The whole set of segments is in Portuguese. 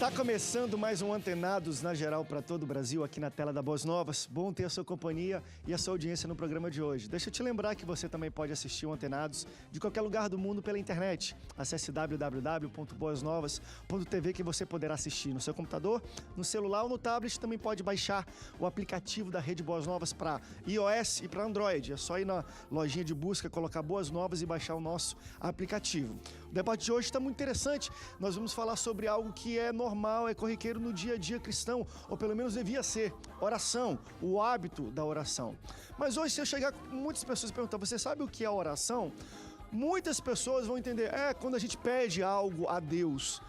Está começando mais um Antenados na Geral para todo o Brasil, aqui na tela da Boas Novas. Bom ter a sua companhia e a sua audiência no programa de hoje. Deixa eu te lembrar que você também pode assistir o Antenados de qualquer lugar do mundo pela internet. Acesse www.boasnovas.tv que você poderá assistir no seu computador, no celular ou no tablet. Também pode baixar o aplicativo da Rede Boas Novas para iOS e para Android. É só ir na lojinha de busca, colocar Boas Novas e baixar o nosso aplicativo. O debate de hoje está muito interessante. Nós vamos falar sobre algo que é normal, é corriqueiro no dia a dia cristão, ou pelo menos devia ser, oração, o hábito da oração. Mas hoje, se eu chegar com muitas pessoas e perguntar, você sabe o que é oração? Muitas pessoas vão entender, quando a gente pede algo a Deus.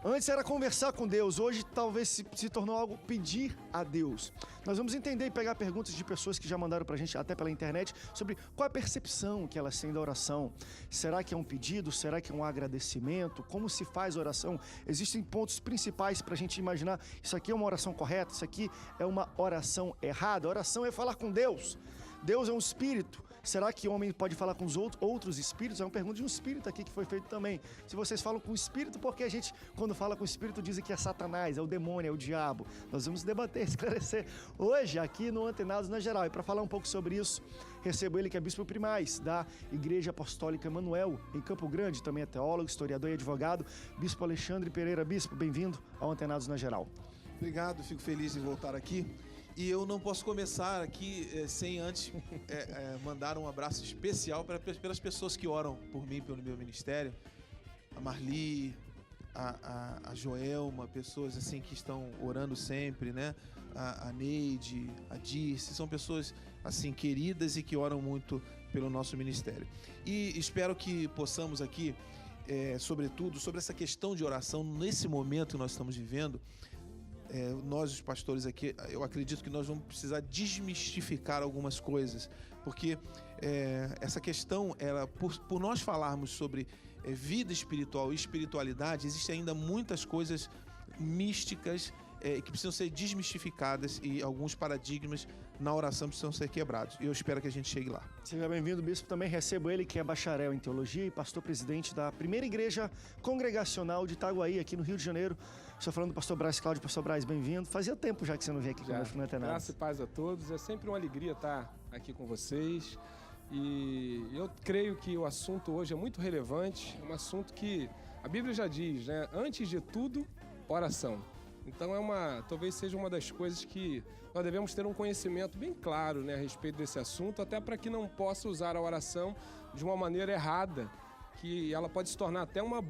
Antes era conversar com Deus, hoje talvez se tornou algo pedir a Deus. Nós vamos entender e pegar perguntas de pessoas que já mandaram pra gente, até pela internet, sobre qual é a percepção que elas têm da oração. Será que é um pedido? Será que é um agradecimento? Como se faz oração? Existem pontos principais pra gente imaginar, isso aqui é uma oração correta, isso aqui é uma oração errada. A oração é falar com Deus. Deus é um espírito. Será que o homem pode falar com os outros espíritos? É uma pergunta de um espírito aqui que foi feito também. Se vocês falam com o espírito, porque a gente, quando fala com o espírito, dizem que é Satanás, é o demônio, é o diabo. Nós vamos debater, esclarecer hoje aqui no Antenados na Geral. E para falar um pouco sobre isso, recebo ele que é bispo primaz da Igreja Apostólica Emanuel, em Campo Grande, também é teólogo, historiador e advogado, bispo Alexandre Pereira. Bispo, bem-vindo ao Antenados na Geral. Obrigado, fico feliz em voltar aqui. E eu não posso começar aqui sem antes mandar um abraço especial pelas pessoas que oram por mim, pelo meu ministério. A Marli, a Joelma, pessoas assim que estão orando sempre, né? A Neide, a Dirce, são pessoas assim queridas e que oram muito pelo nosso ministério. E espero que possamos aqui, sobretudo, sobre essa questão de oração, nesse momento que nós estamos vivendo, nós, os pastores aqui, eu acredito que nós vamos precisar desmistificar algumas coisas, porque essa questão, por nós falarmos sobre vida espiritual e espiritualidade, existem ainda muitas coisas místicas que precisam ser desmistificadas e alguns paradigmas na oração precisam ser quebrados. E eu espero que a gente chegue lá. Seja bem-vindo, bispo. Também recebo ele, que é bacharel em teologia e pastor-presidente da primeira igreja congregacional de Itaguaí, aqui no Rio de Janeiro. Estou falando do pastor Braz Cláudio. Pastor Braz, bem-vindo. Fazia tempo já que você não veio aqui conosco no Antenados. Graça e paz a todos. É sempre uma alegria estar aqui com vocês. E eu creio que o assunto hoje é muito relevante. É um assunto que a Bíblia já diz, né? Antes de tudo, oração. Então talvez seja uma das coisas que nós devemos ter um conhecimento bem claro, né, a respeito desse assunto, até para que não possa usar a oração de uma maneira errada, que ela pode se tornar até uma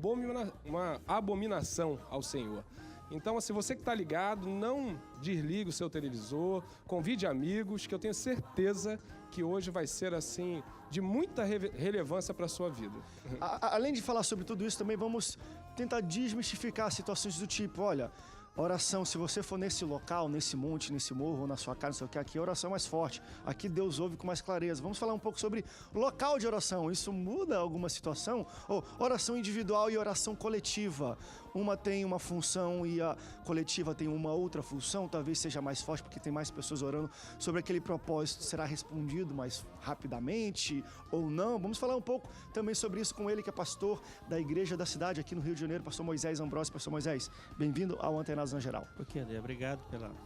abominação ao Senhor. Então, se você que está ligado, não desligue o seu televisor, convide amigos, que eu tenho certeza que hoje vai ser assim de muita relevância para a sua vida. Além de falar sobre tudo isso, também vamos tentar desmistificar situações do tipo, olha, oração, se você for nesse local, nesse monte, nesse morro, ou na sua casa, não sei o que, aqui a oração é mais forte. Aqui Deus ouve com mais clareza. Vamos falar um pouco sobre local de oração. Isso muda alguma situação? Ou oração individual e oração coletiva. Uma tem uma função e a coletiva tem uma outra função. Talvez seja mais forte porque tem mais pessoas orando sobre aquele propósito. Será respondido mais rapidamente ou não? Vamos falar um pouco também sobre isso com ele, que é pastor da igreja da cidade aqui no Rio de Janeiro, pastor Moisés Ambrosio. Pastor Moisés, bem-vindo ao Antenados na Geral. Ok, André, obrigado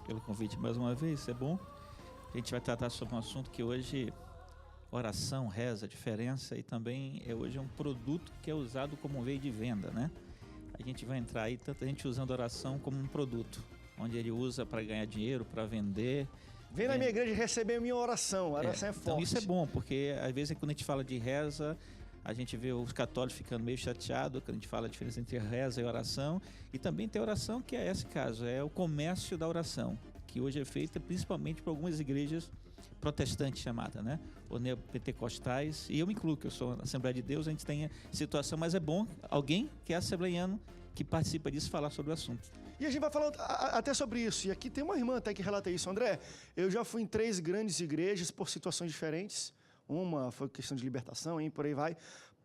pelo convite mais uma vez, isso é bom. A gente vai tratar sobre um assunto que hoje, oração, reza, diferença, e também hoje é um produto que é usado como um meio de venda, né? A gente vai entrar aí, tanta gente usando oração como um produto, onde ele usa para ganhar dinheiro, para vender. Vem na minha igreja receber a minha oração, a oração é forte. Então isso é bom, porque às vezes quando a gente fala de reza, a gente vê os católicos ficando meio chateados quando a gente fala a diferença entre reza e oração. E também tem oração, que é esse caso, é o comércio da oração, que hoje é feita principalmente por algumas igrejas protestantes chamadas, né? Ou neopentecostais. E eu me incluo, que eu sou na Assembleia de Deus, a gente tem a situação, mas é bom alguém que é assembleiano, que participa disso, falar sobre o assunto. E a gente vai falar até sobre isso. E aqui tem uma irmã até que relata isso. André, eu já fui em 3 grandes igrejas por situações diferentes. Uma foi questão de libertação, hein, por aí vai,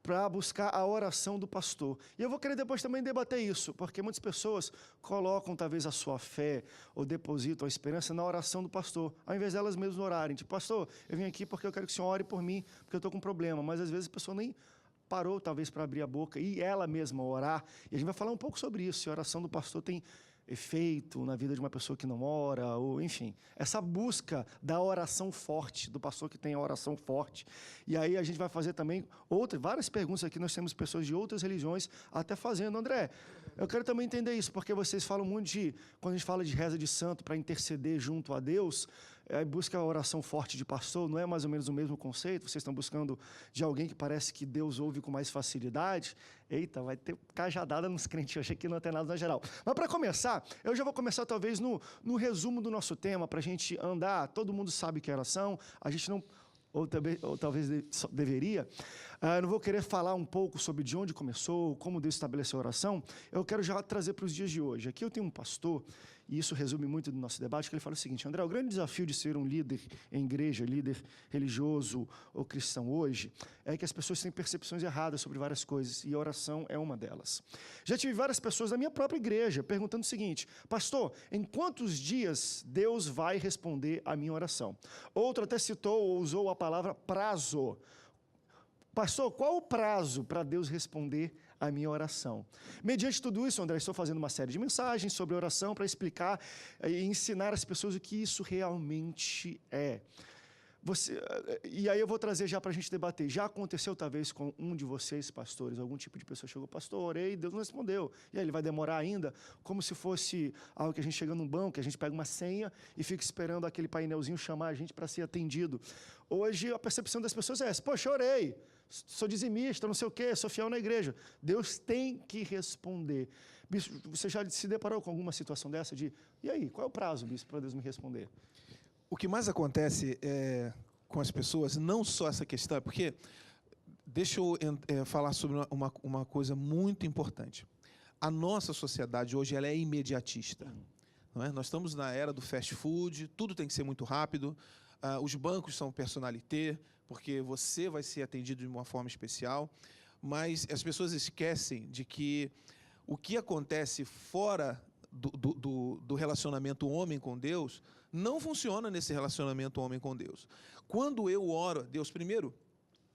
para buscar a oração do pastor. E eu vou querer depois também debater isso, porque muitas pessoas colocam talvez a sua fé ou depositam a esperança na oração do pastor, ao invés delas mesmas orarem. Tipo, pastor, eu vim aqui porque eu quero que o senhor ore por mim, porque eu estou com um problema. Mas às vezes a pessoa nem parou talvez para abrir a boca e ela mesma orar. E a gente vai falar um pouco sobre isso, se a oração do pastor tem efeito na vida de uma pessoa que não ora, ou enfim, essa busca da oração forte, do pastor que tem a oração forte. E aí a gente vai fazer também várias perguntas aqui, nós temos pessoas de outras religiões até fazendo. André, eu quero também entender isso, porque vocês falam muito quando a gente fala de reza de santo para interceder junto a Deus, busca a oração forte de pastor, não é mais ou menos o mesmo conceito? Vocês estão buscando de alguém que parece que Deus ouve com mais facilidade? Eita, vai ter cajadada nos crentes hoje aqui, não tem nada na geral. Mas para começar, eu já vou começar talvez no resumo do nosso tema, para a gente andar, todo mundo sabe que é oração, a gente não... ou talvez deveria, não vou querer falar um pouco sobre de onde começou, como Deus estabeleceu a oração, eu quero já trazer para os dias de hoje. Aqui eu tenho um pastor, e isso resume muito do nosso debate, que ele fala o seguinte: André, o grande desafio de ser um líder em igreja, líder religioso ou cristão hoje, é que as pessoas têm percepções erradas sobre várias coisas, e a oração é uma delas. Já tive várias pessoas da minha própria igreja perguntando o seguinte: pastor, em quantos dias Deus vai responder a minha oração? Outro até citou ou usou a palavra prazo. Pastor, qual o prazo para Deus responder a minha oração? Mediante tudo isso, André, estou fazendo uma série de mensagens sobre oração para explicar e ensinar as pessoas o que isso realmente é. E aí eu vou trazer já para a gente debater. Já aconteceu talvez com um de vocês, pastores, algum tipo de pessoa chegou, pastor, orei e Deus não respondeu. E aí ele vai demorar ainda, como se fosse algo que a gente chega num banco, que a gente pega uma senha e fica esperando aquele painelzinho chamar a gente para ser atendido. Hoje a percepção das pessoas é essa: poxa, orei, sou dizimista, não sei o quê, sou fiel na igreja. Deus tem que responder. Bispo, você já se deparou com alguma situação dessa de, e aí, qual é o prazo, bispo, para Deus me responder? O que mais acontece com as pessoas, não só essa questão, porque deixa eu falar sobre uma coisa muito importante. A nossa sociedade hoje ela é imediatista. Não é? Nós estamos na era do fast food, tudo tem que ser muito rápido, os bancos são personalité, porque você vai ser atendido de uma forma especial, mas as pessoas esquecem de que o que acontece fora do relacionamento homem com Deus não funciona nesse relacionamento homem com Deus. Quando eu oro a Deus, primeiro,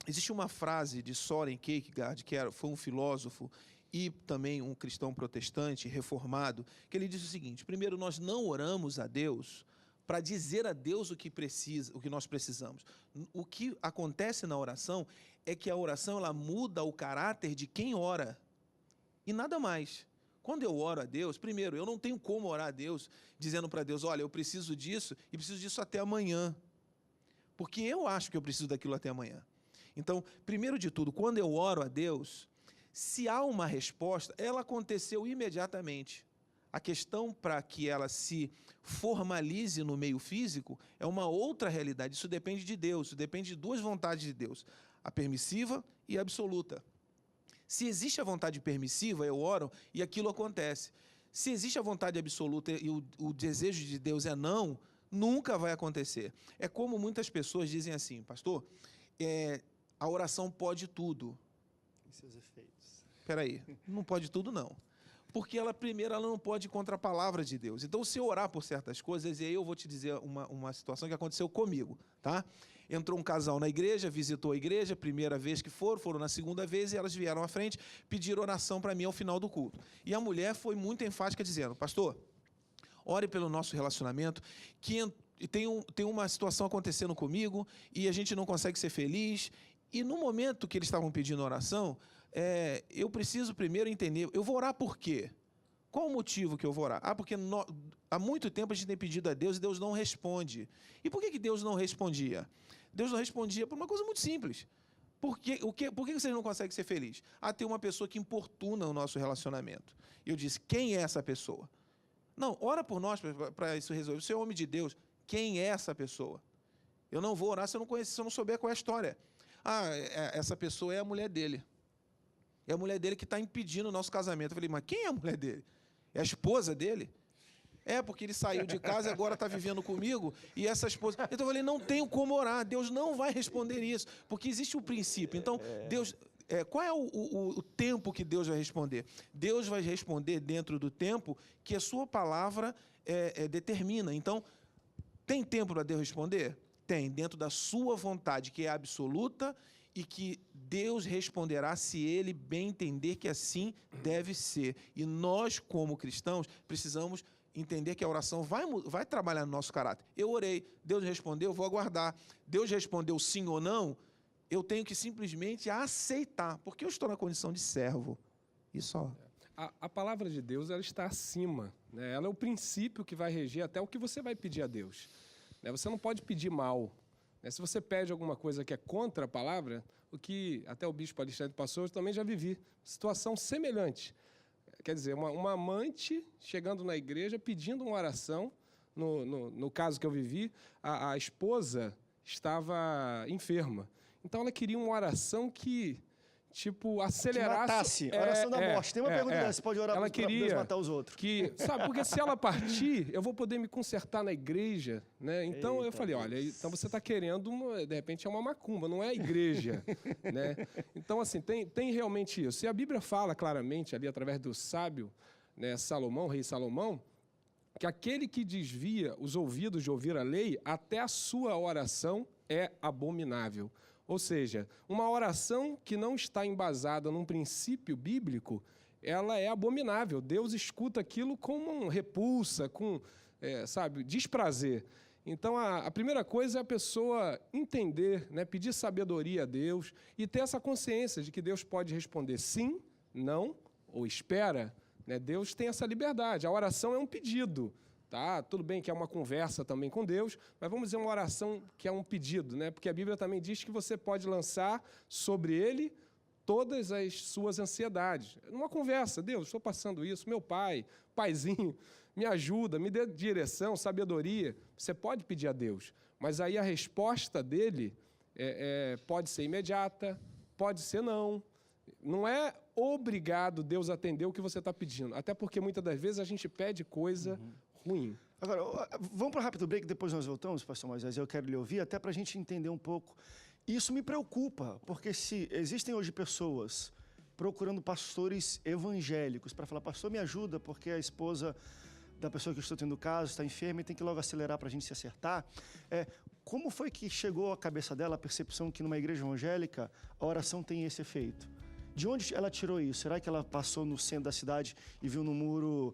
existe uma frase de Søren Kierkegaard, que foi um filósofo e também um cristão protestante reformado, que ele diz o seguinte: primeiro, nós não oramos a Deus para dizer a Deus o que nós precisamos. O que acontece na oração é que a oração ela muda o caráter de quem ora e nada mais. Quando eu oro a Deus, primeiro, eu não tenho como orar a Deus dizendo para Deus: olha, eu preciso disso e preciso disso até amanhã, porque eu acho que eu preciso daquilo até amanhã. Então, primeiro de tudo, quando eu oro a Deus, se há uma resposta, ela aconteceu imediatamente. A questão para que ela se formalize no meio físico é uma outra realidade. Isso depende de Deus, isso depende de duas vontades de Deus: a permissiva e a absoluta. Se existe a vontade permissiva, eu oro e aquilo acontece. Se existe a vontade absoluta e o desejo de Deus é não, nunca vai acontecer. É como muitas pessoas dizem assim: pastor, a oração pode tudo. E seus efeitos? Espera aí, não pode tudo não. Porque primeiro, ela não pode ir contra a palavra de Deus. Então, se eu orar por certas coisas, e aí eu vou te dizer uma situação que aconteceu comigo, tá? Entrou um casal na igreja, visitou a igreja, primeira vez que foram na segunda vez, e elas vieram à frente, pediram oração para mim ao final do culto. E a mulher foi muito enfática, dizendo: pastor, ore pelo nosso relacionamento, que tem uma situação acontecendo comigo, e a gente não consegue ser feliz. E no momento que eles estavam pedindo oração, eu preciso primeiro entender, eu vou orar por quê? Qual o motivo que eu vou orar? Porque há muito tempo a gente tem pedido a Deus e Deus não responde. E por que Deus não respondia? Deus não respondia por uma coisa muito simples. Por que vocês não conseguem ser felizes? Tem uma pessoa que importuna o nosso relacionamento. E eu disse: quem é essa pessoa? Não, ora por nós para isso resolver. Você é homem de Deus. Quem é essa pessoa? Eu não vou orar se eu não conhecer, se eu não souber qual é a história. Essa pessoa é a mulher dele. É a mulher dele que está impedindo o nosso casamento. Eu falei: mas quem é a mulher dele? É a esposa dele? Porque ele saiu de casa e agora está vivendo comigo, e essa esposa... Então eu falei: não tenho como orar, Deus não vai responder isso, porque existe um princípio. Então, Deus... qual é o tempo que Deus vai responder? Deus vai responder dentro do tempo que a sua palavra determina. Então, tem tempo para Deus responder? Tem, dentro da sua vontade, que é absoluta e que Deus responderá se ele bem entender que assim deve ser. E nós, como cristãos, precisamos entender que a oração vai trabalhar no nosso caráter. Eu orei, Deus respondeu, vou aguardar. Deus respondeu sim ou não, eu tenho que simplesmente aceitar, porque eu estou na condição de servo. E só. A palavra de Deus, ela está acima, né? Ela é o princípio que vai reger até o que você vai pedir a Deus, né? Você não pode pedir mal, né? Se você pede alguma coisa que é contra a palavra, o que até o bispo Alexandre passou, eu também já vivi situação semelhante. Quer dizer, uma amante chegando na igreja pedindo uma oração. No caso que eu vivi, a esposa estava enferma. Então, ela queria uma oração que, tipo, acelerasse... Que matasse, a oração da morte. Tem uma pergunta dessa, você pode orar para Deus matar os outros. Sabe, porque se ela partir, eu vou poder me consertar na igreja, né? Então, eu falei, olha, então você está querendo, de repente, é uma macumba, não é a igreja, né? Então, assim, tem realmente isso. E a Bíblia fala claramente, ali, através do sábio, né, Salomão, rei Salomão, que aquele que desvia os ouvidos de ouvir a lei, até a sua oração é abominável. Ou seja, uma oração que não está embasada num princípio bíblico, ela é abominável. Deus escuta aquilo com uma repulsa, com, desprazer. Então, a primeira coisa é a pessoa entender, né, pedir sabedoria a Deus e ter essa consciência de que Deus pode responder sim, não ou espera. Né? Deus tem essa liberdade. A oração é um pedido. Tá? Tudo bem que é uma conversa também com Deus, mas vamos dizer uma oração que é um pedido, né? Porque a Bíblia também diz que você pode lançar sobre ele todas as suas ansiedades. Numa conversa, Deus, estou passando isso, meu pai, paizinho, me ajuda, me dê direção, sabedoria. Você pode pedir a Deus, mas aí a resposta dele pode ser imediata, pode ser não. Não é obrigado Deus atender o que você está pedindo, até porque muitas das vezes a gente pede coisa ruim. Agora, vamos para um rápido break, depois nós voltamos, pastor Moisés, eu quero lhe ouvir, até para a gente entender um pouco. Isso me preocupa, porque se existem hoje pessoas procurando pastores evangélicos para falar, pastor, me ajuda, porque a esposa da pessoa que eu estou tendo caso está enferma e tem que logo acelerar para a gente se acertar. Como foi que chegou à cabeça dela a percepção que numa igreja evangélica a oração tem esse efeito? De onde ela tirou isso? Será que ela passou no centro da cidade e viu no muro,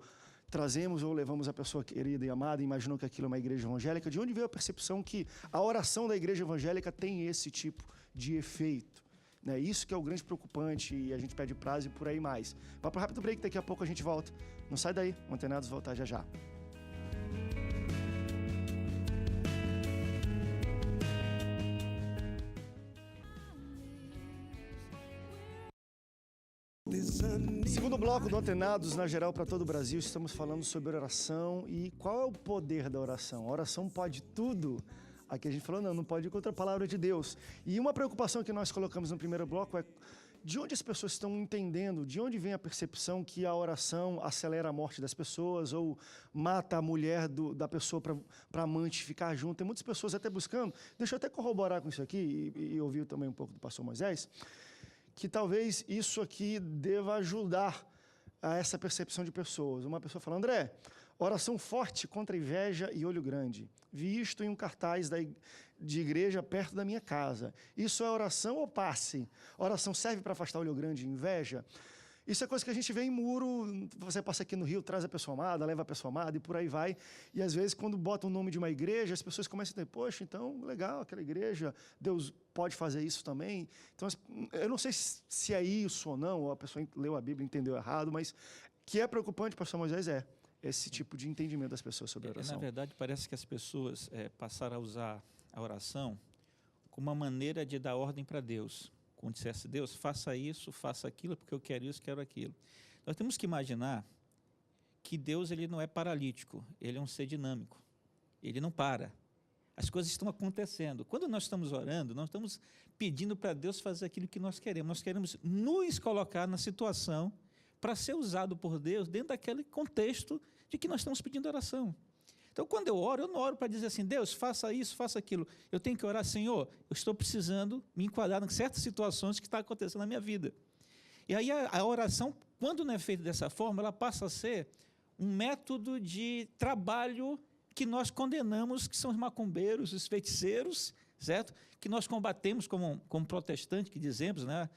trazemos ou levamos a pessoa querida e amada, e imaginou que aquilo é uma igreja evangélica? De onde veio a percepção que a oração da igreja evangélica tem esse tipo de efeito? Né? Isso que é o grande preocupante, e a gente pede prazo e por aí mais. Vai para um rápido break, daqui a pouco a gente volta. Não sai daí, Mantenados voltar já já. Segundo bloco do Antenados, na geral, para todo o Brasil, estamos falando sobre oração e qual é o poder da oração. A oração pode tudo? Aqui a gente falou, não pode ir contra a palavra de Deus. E uma preocupação que nós colocamos no primeiro bloco é de onde as pessoas estão entendendo, de onde vem a percepção que a oração acelera a morte das pessoas ou mata a mulher da pessoa para amante ficar junto. Tem muitas pessoas até buscando, deixa eu até corroborar com isso aqui e ouvir também um pouco do pastor Moisés, que talvez isso aqui deva ajudar a essa percepção de pessoas. Uma pessoa fala, André, oração forte contra inveja e olho grande. Vi isto em um cartaz de igreja perto da minha casa. Isso é oração ou passe? Oração serve para afastar olho grande e inveja? Isso é coisa que a gente vê em muro, você passa aqui no Rio, traz a pessoa amada, leva a pessoa amada e por aí vai. E às vezes quando bota o nome de uma igreja, as pessoas começam a dizer, poxa, então legal, aquela igreja, Deus pode fazer isso também. Então eu não sei se é isso ou não, ou a pessoa leu a Bíblia e entendeu errado, mas que é preocupante, pastor Moisés, esse tipo de entendimento das pessoas sobre a oração. Na verdade, parece que as pessoas passaram a usar a oração como uma maneira de dar ordem para Deus. Como dissesse, Deus, faça isso, faça aquilo, porque eu quero isso, quero aquilo. Nós temos que imaginar que Deus ele não é paralítico, ele é um ser dinâmico. Ele não para. As coisas estão acontecendo. Quando nós estamos orando, nós estamos pedindo para Deus fazer aquilo que nós queremos. Nós queremos nos colocar na situação para ser usado por Deus dentro daquele contexto de que nós estamos pedindo oração. Então, quando eu não oro para dizer assim, Deus, faça isso, faça aquilo. Eu tenho que orar, Senhor, eu estou precisando me enquadrar em certas situações que estão acontecendo na minha vida. E aí a oração, quando não é feita dessa forma, ela passa a ser um método de trabalho que nós condenamos, que são os macumbeiros, os feiticeiros, certo? Que nós combatemos como protestante, que dizemos, né?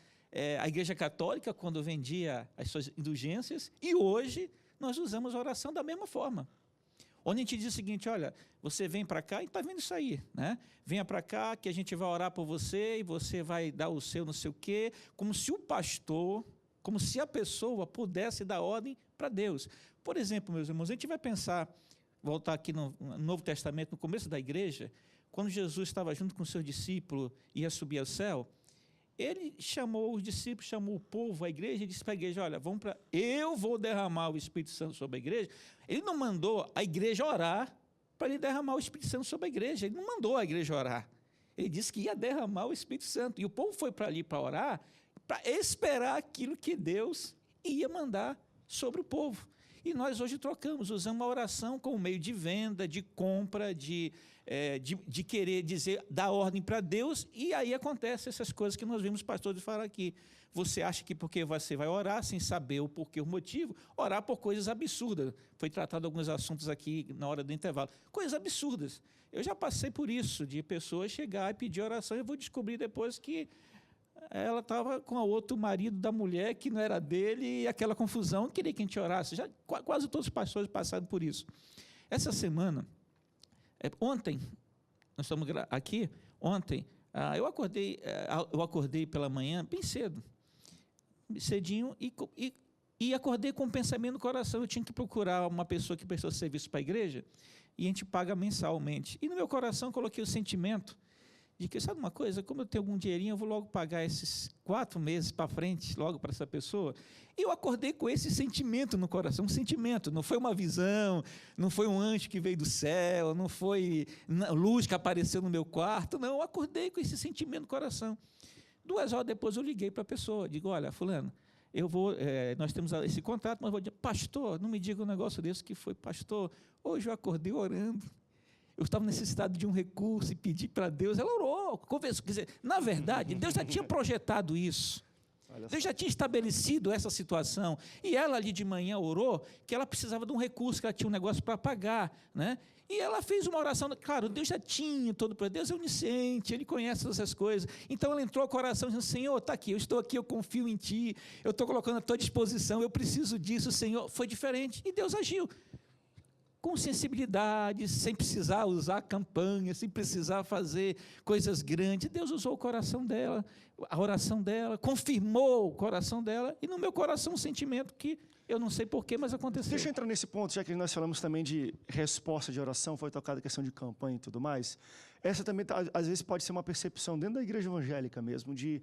A Igreja Católica, quando vendia as suas indulgências, e hoje nós usamos a oração da mesma forma. Onde a gente diz o seguinte, olha, você vem para cá, e está vendo isso aí, né? Venha para cá que a gente vai orar por você e você vai dar o seu não sei o quê, como se o pastor, como se a pessoa pudesse dar ordem para Deus. Por exemplo, meus irmãos, a gente vai pensar, voltar aqui no Novo Testamento, no começo da igreja, quando Jesus estava junto com os seus discípulos e ia subir ao céu, ele chamou os discípulos, chamou o povo, a igreja, e disse para a igreja, olha, eu vou derramar o Espírito Santo sobre a igreja. Ele não mandou a igreja orar para ele derramar o Espírito Santo sobre a igreja. Ele não mandou a igreja orar. Ele disse que ia derramar o Espírito Santo. E o povo foi para ali para orar, para esperar aquilo que Deus ia mandar sobre o povo. E nós hoje trocamos, usamos a oração como meio de venda, de compra, de querer dizer, dar ordem para Deus, e aí acontecem essas coisas que nós vimos os pastores falar aqui. Você acha que porque você vai orar, sem saber o porquê, o motivo, orar por coisas absurdas. Foi tratado alguns assuntos aqui na hora do intervalo. Coisas absurdas. Eu já passei por isso, de pessoas chegar e pedir oração, e eu vou descobrir depois que ela estava com o outro marido da mulher, que não era dele, e aquela confusão, queria que a gente orasse. Quase todos os pastores passaram por isso. Essa semana, ontem, nós estamos aqui, ontem, eu acordei pela manhã, bem cedo, cedinho, e acordei com um pensamento no coração. Eu tinha que procurar uma pessoa que prestou serviço para a igreja, e a gente paga mensalmente. E no meu coração coloquei o sentimento de que, sabe uma coisa, como eu tenho algum dinheirinho, eu vou logo pagar esses 4 meses para frente, logo para essa pessoa. E eu acordei com esse sentimento no coração, um sentimento, não foi uma visão, não foi um anjo que veio do céu, não foi luz que apareceu no meu quarto, não, eu acordei com esse sentimento no coração. 2 horas depois eu liguei para a pessoa, digo, olha, fulano, nós temos esse contrato, mas eu vou dizer, pastor, não me diga um negócio desse que foi, pastor, hoje eu acordei orando. Eu estava necessitado de um recurso e pedi para Deus. Ela orou, conversou. Quer dizer, na verdade, Deus já tinha projetado isso. Deus já tinha estabelecido essa situação. E ela ali de manhã orou que ela precisava de um recurso, que ela tinha um negócio para pagar, né? E ela fez uma oração. Claro, Deus já tinha todo para Deus é onisciente, Ele conhece todas essas coisas. Então ela entrou ao coração dizendo, Senhor, está aqui, eu estou aqui, eu confio em Ti, eu estou colocando à Tua disposição, eu preciso disso, Senhor. Foi diferente. E Deus agiu com sensibilidade, sem precisar usar campanha, sem precisar fazer coisas grandes. Deus usou o coração dela, a oração dela, confirmou o coração dela, e no meu coração um sentimento que eu não sei porquê, mas aconteceu. Deixa eu entrar nesse ponto, já que nós falamos também de resposta de oração, foi tocada a questão de campanha e tudo mais. Essa também, às vezes, pode ser uma percepção dentro da igreja evangélica mesmo, de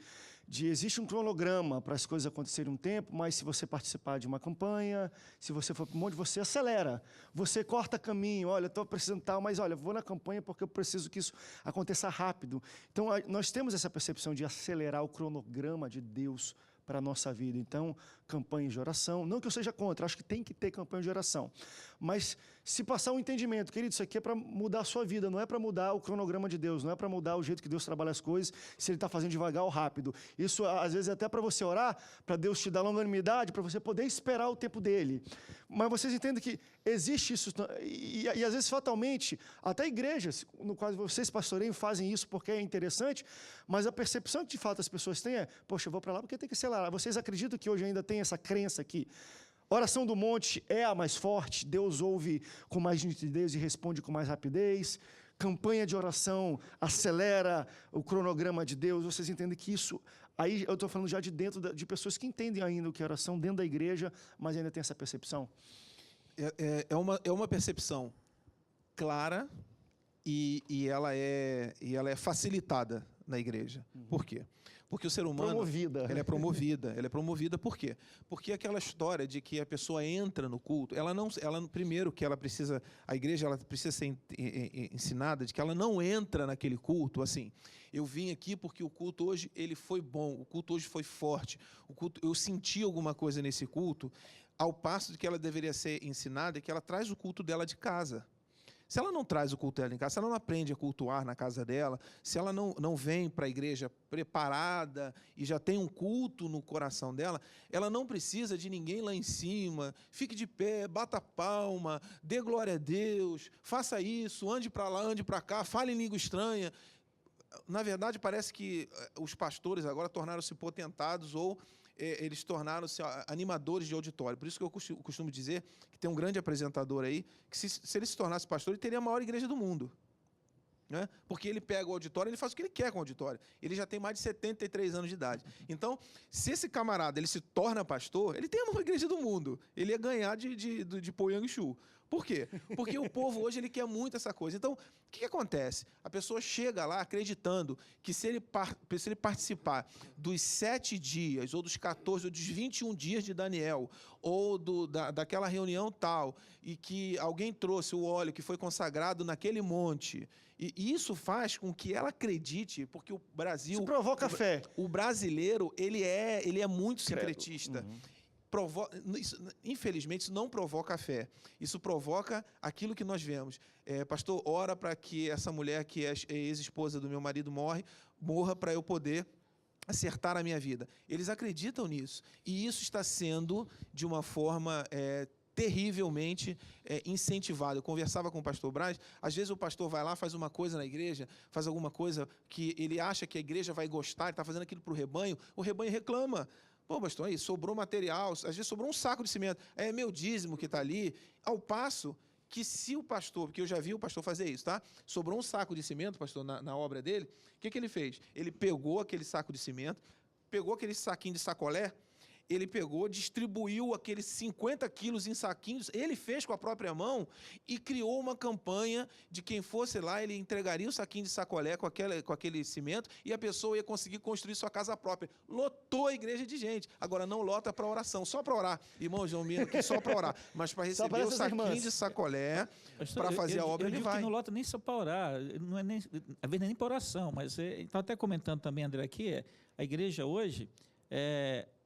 existe um cronograma para as coisas acontecerem um tempo, mas se você participar de uma campanha, se você for para um monte, você acelera, você corta caminho, olha, estou precisando tal, mas olha, vou na campanha porque eu preciso que isso aconteça rápido. Então, nós temos essa percepção de acelerar o cronograma de Deus para a nossa vida. Então, campanha de oração, não que eu seja contra, acho que tem que ter campanha de oração, mas se passar um entendimento, querido, isso aqui é para mudar a sua vida, não é para mudar o cronograma de Deus, não é para mudar o jeito que Deus trabalha as coisas, se Ele está fazendo devagar ou rápido. Isso, às vezes, é até para você orar, para Deus te dar longanimidade, para você poder esperar o tempo dele. Mas vocês entendem que existe isso, e às vezes, fatalmente, até igrejas, no qual vocês pastoreiam, fazem isso porque é interessante, mas a percepção que, de fato, as pessoas têm é, poxa, eu vou para lá porque tem que acelerar. Vocês acreditam que hoje ainda tem essa crença que oração do monte é a mais forte, Deus ouve com mais nitidez e responde com mais rapidez, campanha de oração acelera o cronograma de Deus, vocês entendem que isso, aí eu estou falando já de dentro de pessoas que entendem ainda o que é oração dentro da igreja, mas ainda tem essa percepção? É uma percepção clara e ela é facilitada na igreja. Por quê? Porque o ser humano... Ela é promovida. Por quê? Porque aquela história de que a pessoa entra no culto, primeiro que ela precisa, a igreja ela precisa ser ensinada de que ela não entra naquele culto assim, eu vim aqui porque o culto hoje ele foi bom, o culto hoje foi forte, o culto, eu senti alguma coisa nesse culto, ao passo de que ela deveria ser ensinada que ela traz o culto dela de casa. Se ela não traz o culto dela em casa, se ela não aprende a cultuar na casa dela, se ela não vem para a igreja preparada e já tem um culto no coração dela, ela não precisa de ninguém lá em cima, fique de pé, bata palma, dê glória a Deus, faça isso, ande para lá, ande para cá, fale em língua estranha. na verdade, parece que os pastores agora tornaram-se potentados ou eles tornaram-se animadores de auditório. Por isso que eu costumo dizer que tem um grande apresentador aí, que se ele se tornasse pastor, ele teria a maior igreja do mundo. Né? Porque ele pega o auditório, ele faz o que ele quer com o auditório. Ele já tem mais de 73 anos de idade. Então, se esse camarada ele se torna pastor, ele tem a maior igreja do mundo. Ele ia ganhar de Poyang Shu. Por quê? Porque o povo hoje ele quer muito essa coisa. Então, o que acontece? A pessoa chega lá acreditando que se ele participar dos 7 dias, ou dos 14, ou dos 21 dias de Daniel, ou daquela reunião tal, e que alguém trouxe o óleo que foi consagrado naquele monte, e isso faz com que ela acredite, porque o Brasil... Isso provoca fé. O brasileiro, ele é muito sincretista. Infelizmente, isso não provoca fé. Isso provoca aquilo que nós vemos. Pastor, ora para que essa mulher, que é ex-esposa do meu marido, morra para eu poder acertar a minha vida. Eles acreditam nisso. E isso está sendo, de uma forma terrivelmente incentivado. Eu conversava com o pastor Braz, às vezes o pastor vai lá, faz uma coisa na igreja, faz alguma coisa que ele acha que a igreja vai gostar, ele está fazendo aquilo para o rebanho reclama. Pô, pastor, aí sobrou material, às vezes sobrou um saco de cimento, é meu dízimo que está ali, ao passo que se o pastor, porque eu já vi o pastor fazer isso, tá? Sobrou um saco de cimento, pastor, na obra dele, o que ele fez? Ele pegou aquele saco de cimento, pegou aquele saquinho de sacolé, ele pegou, distribuiu aqueles 50 quilos em saquinhos, ele fez com a própria mão e criou uma campanha de quem fosse lá, ele entregaria o saquinho de sacolé com aquele cimento e a pessoa ia conseguir construir sua casa própria. Lotou a igreja de gente. Agora, não lota para oração, só para orar. Irmão João Miro, aqui só para orar. Mas para receber o saquinho de sacolé, para fazer a obra, ele vai. Que não lota nem só para orar, não é nem, às vezes nem para oração, mas estava até comentando também, André, aqui, a igreja hoje...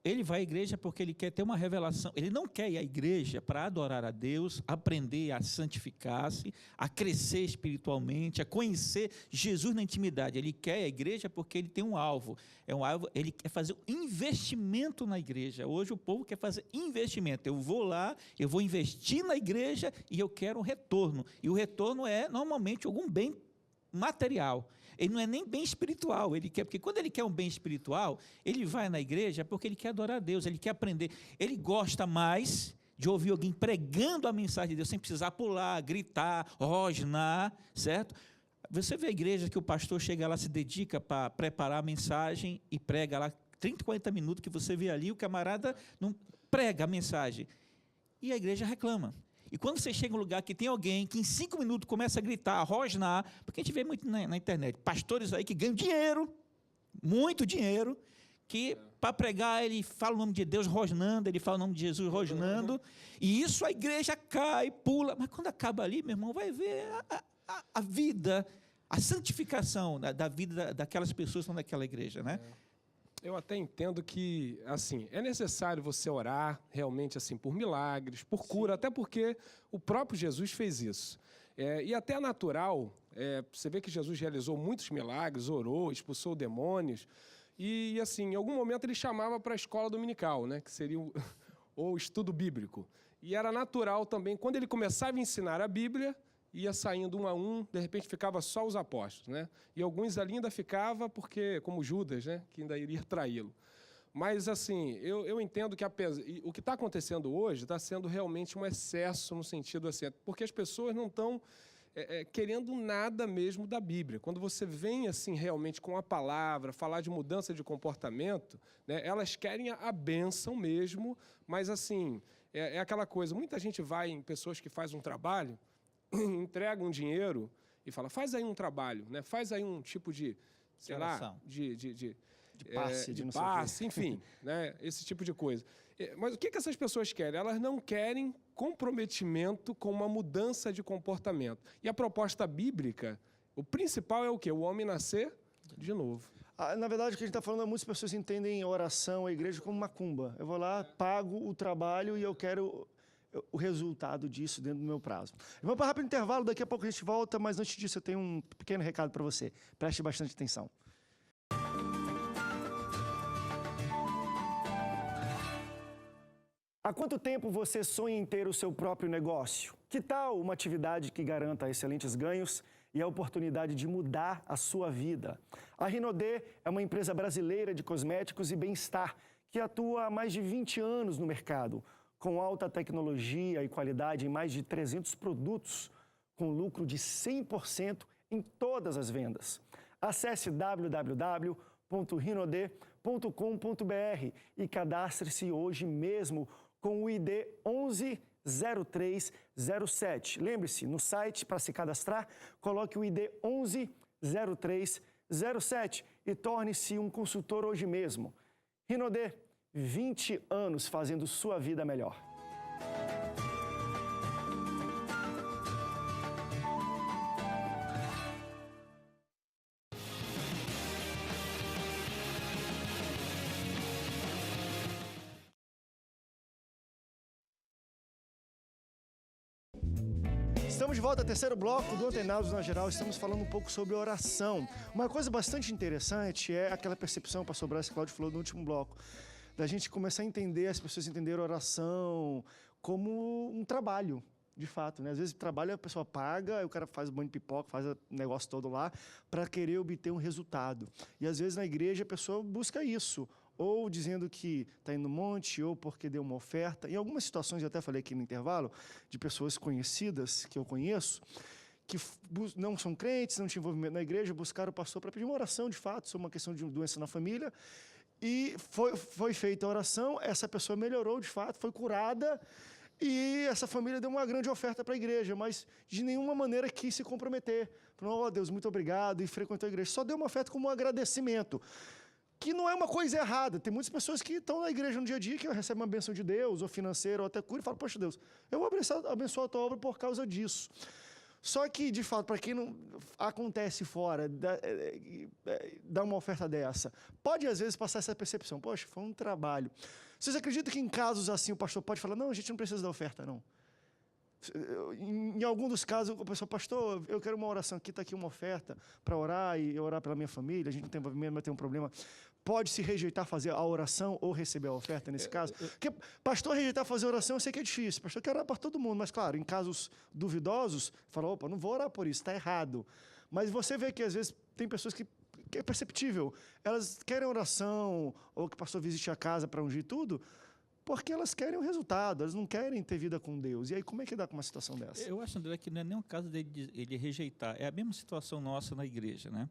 Ele vai à igreja porque ele quer ter uma revelação. Ele não quer ir à igreja para adorar a Deus, aprender a santificar-se, a crescer espiritualmente, a conhecer Jesus na intimidade. Ele quer ir à igreja porque ele tem um alvo. Ele quer fazer um investimento na igreja. Hoje o povo quer fazer investimento. Eu vou lá, eu vou investir na igreja e eu quero um retorno. E o retorno é, normalmente, algum bem material. Ele não é nem bem espiritual, porque quando ele quer um bem espiritual, ele vai na igreja porque ele quer adorar a Deus, ele quer aprender. Ele gosta mais de ouvir alguém pregando a mensagem de Deus, sem precisar pular, gritar, rosnar, certo? Você vê a igreja que o pastor chega lá, se dedica para preparar a mensagem e prega lá 30, 40 minutos, que você vê ali, o camarada não prega a mensagem. E a igreja reclama. E quando você chega em um lugar que tem alguém que em 5 minutos começa a gritar, a rosnar, porque a gente vê muito na internet, pastores aí que ganham dinheiro, muito dinheiro, que para pregar ele fala o nome de Deus rosnando, ele fala o nome de Jesus rosnando, e isso a igreja cai, pula, mas quando acaba ali, meu irmão, vai ver a vida, a santificação da vida daquelas pessoas que estão naquela igreja, né? Eu até entendo que, assim, é necessário você orar realmente assim por milagres, por cura, até porque o próprio Jesus fez isso. E até é natural, você vê que Jesus realizou muitos milagres, orou, expulsou demônios, e assim, em algum momento ele chamava para a escola dominical, né, que seria o estudo bíblico. E era natural também, quando ele começava a ensinar a Bíblia, ia saindo um a um, de repente ficava só os apóstolos, né? E alguns ali ainda ficava porque, como Judas, né? Que ainda iria traí-lo. Mas, assim, eu entendo que o que está acontecendo hoje está sendo realmente um excesso no sentido assim, porque as pessoas não estão querendo nada mesmo da Bíblia. Quando você vem, assim, realmente com a palavra, falar de mudança de comportamento, né? Elas querem a bênção mesmo, mas, assim, é aquela coisa, muita gente vai em pessoas que fazem um trabalho, entrega um dinheiro e fala, faz aí um trabalho, né? Faz aí um tipo de, sei lá, de passe, enfim, né? Esse tipo de coisa. Mas o que essas pessoas querem? Elas não querem comprometimento com uma mudança de comportamento. E a proposta bíblica, o principal é o quê? O homem nascer de novo. Na verdade, o que a gente está falando, muitas pessoas entendem a oração, a igreja como macumba. Eu vou lá, pago o trabalho e eu quero o resultado disso dentro do meu prazo. Vamos para um rápido intervalo, daqui a pouco a gente volta, mas antes disso eu tenho um pequeno recado para você. Preste bastante atenção. Há quanto tempo você sonha em ter o seu próprio negócio? Que tal uma atividade que garanta excelentes ganhos e a oportunidade de mudar a sua vida? A Rinodê é uma empresa brasileira de cosméticos e bem-estar que atua há mais de 20 anos no mercado, com alta tecnologia e qualidade em mais de 300 produtos, com lucro de 100% em todas as vendas. Acesse www.rinodê.com.br e cadastre-se hoje mesmo com o ID 110307. Lembre-se, no site, para se cadastrar, coloque o ID 110307 e torne-se um consultor hoje mesmo. Rinodê, 20 anos fazendo sua vida melhor. Estamos de volta ao terceiro bloco do Antenados na Geral. Estamos falando um pouco sobre oração. Uma coisa bastante interessante é aquela percepção, o pastor Brás Cláudio falou no último bloco, da gente começar a entender, as pessoas entenderem a oração como um trabalho, de fato, né? Às vezes o trabalho a pessoa paga, aí o cara faz um banho de pipoca, faz o negócio todo lá, para querer obter um resultado. E às vezes na igreja a pessoa busca isso, ou dizendo que está indo no monte, ou porque deu uma oferta. Em algumas situações, eu até falei aqui no intervalo, de pessoas conhecidas, que eu conheço, que não são crentes, não tinham envolvimento na igreja, buscaram o pastor para pedir uma oração, de fato, sobre uma questão de doença na família, e foi feita a oração, essa pessoa melhorou, de fato, foi curada, e essa família deu uma grande oferta para a igreja, mas de nenhuma maneira quis se comprometer. Falou, ó Deus, muito obrigado, e frequentou a igreja. Só deu uma oferta como um agradecimento, que não é uma coisa errada. Tem muitas pessoas que estão na igreja no dia a dia, que recebem uma bênção de Deus, ou financeira, ou até cura, e falam, poxa Deus, eu vou abençoar a tua obra por causa disso. Só que, de fato, para quem não acontece fora, dá uma oferta dessa, pode às vezes passar essa percepção, poxa, foi um trabalho. Vocês acreditam que em casos assim o pastor pode falar, não, a gente não precisa da oferta, não? Em algum dos casos, o pessoal, pastor, eu quero uma oração aqui, está aqui uma oferta para orar e orar pela minha família, a gente não tem envolvimento, mas tem um problema. Pode-se rejeitar fazer a oração ou receber a oferta nesse caso? Porque pastor rejeitar fazer a oração, eu sei que é difícil. Pastor quer orar para todo mundo, mas claro, em casos duvidosos, fala, opa, não vou orar por isso, está errado. Mas você vê que às vezes tem pessoas que é perceptível, elas querem oração, ou que o pastor visite a casa para ungir tudo, porque elas querem o resultado, elas não querem ter vida com Deus. E aí, como é que dá com uma situação dessa? Eu acho, André, que não é nem o caso dele rejeitar. É a mesma situação nossa na igreja, né?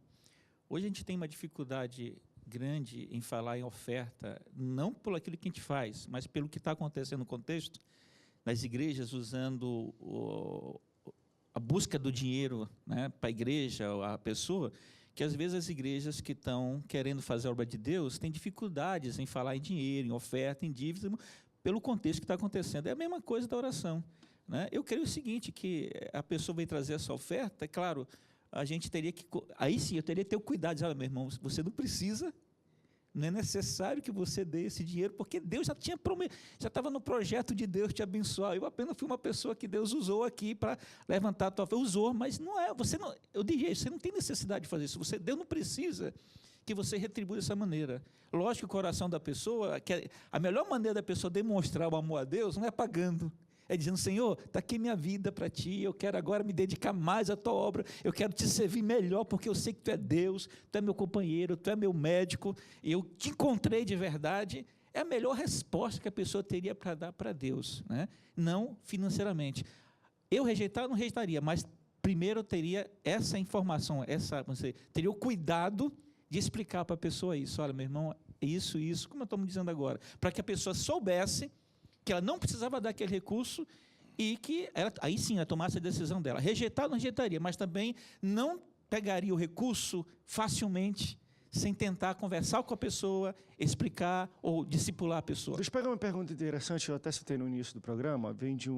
Hoje a gente tem uma dificuldade grande em falar em oferta, não por aquilo que a gente faz, mas pelo que está acontecendo no contexto das igrejas, usando a busca do dinheiro, né, para a igreja, a pessoa, que às vezes as igrejas que estão querendo fazer a obra de Deus têm dificuldades em falar em dinheiro, em oferta, em dívida, pelo contexto que está acontecendo. É a mesma coisa da oração, né? Eu creio o seguinte, que a pessoa vem trazer essa oferta, é claro, a gente teria que... Aí sim, eu teria que ter o cuidado de dizer, meu irmão, você não precisa, não é necessário que você dê esse dinheiro, porque Deus já tinha prometido, já estava no projeto de Deus te abençoar. Eu apenas fui uma pessoa que Deus usou aqui para levantar a tua fé. Usou, mas não é, você não, eu diria, você não tem necessidade de fazer isso. Deus não precisa que você retribua dessa maneira. Lógico que o coração da pessoa, a melhor maneira da pessoa demonstrar o amor a Deus não é pagando. É dizendo, Senhor, está aqui minha vida para Ti, eu quero agora me dedicar mais à Tua obra, eu quero Te servir melhor, porque eu sei que Tu é Deus, Tu é meu companheiro, Tu é meu médico, eu Te encontrei de verdade. É a melhor resposta que a pessoa teria para dar para Deus, né? Não financeiramente. Eu não rejeitaria, mas primeiro eu teria essa informação, teria o cuidado de explicar para a pessoa isso. Olha, meu irmão, isso, como eu estou me dizendo agora, para que a pessoa soubesse que ela não precisava dar aquele recurso e que ela, aí sim ela tomasse a decisão dela. Rejeitar não rejeitaria, mas também não pegaria o recurso facilmente, sem tentar conversar com a pessoa, explicar ou discipular a pessoa. Deixa eu pegar uma pergunta interessante, eu até citei no início do programa, vem de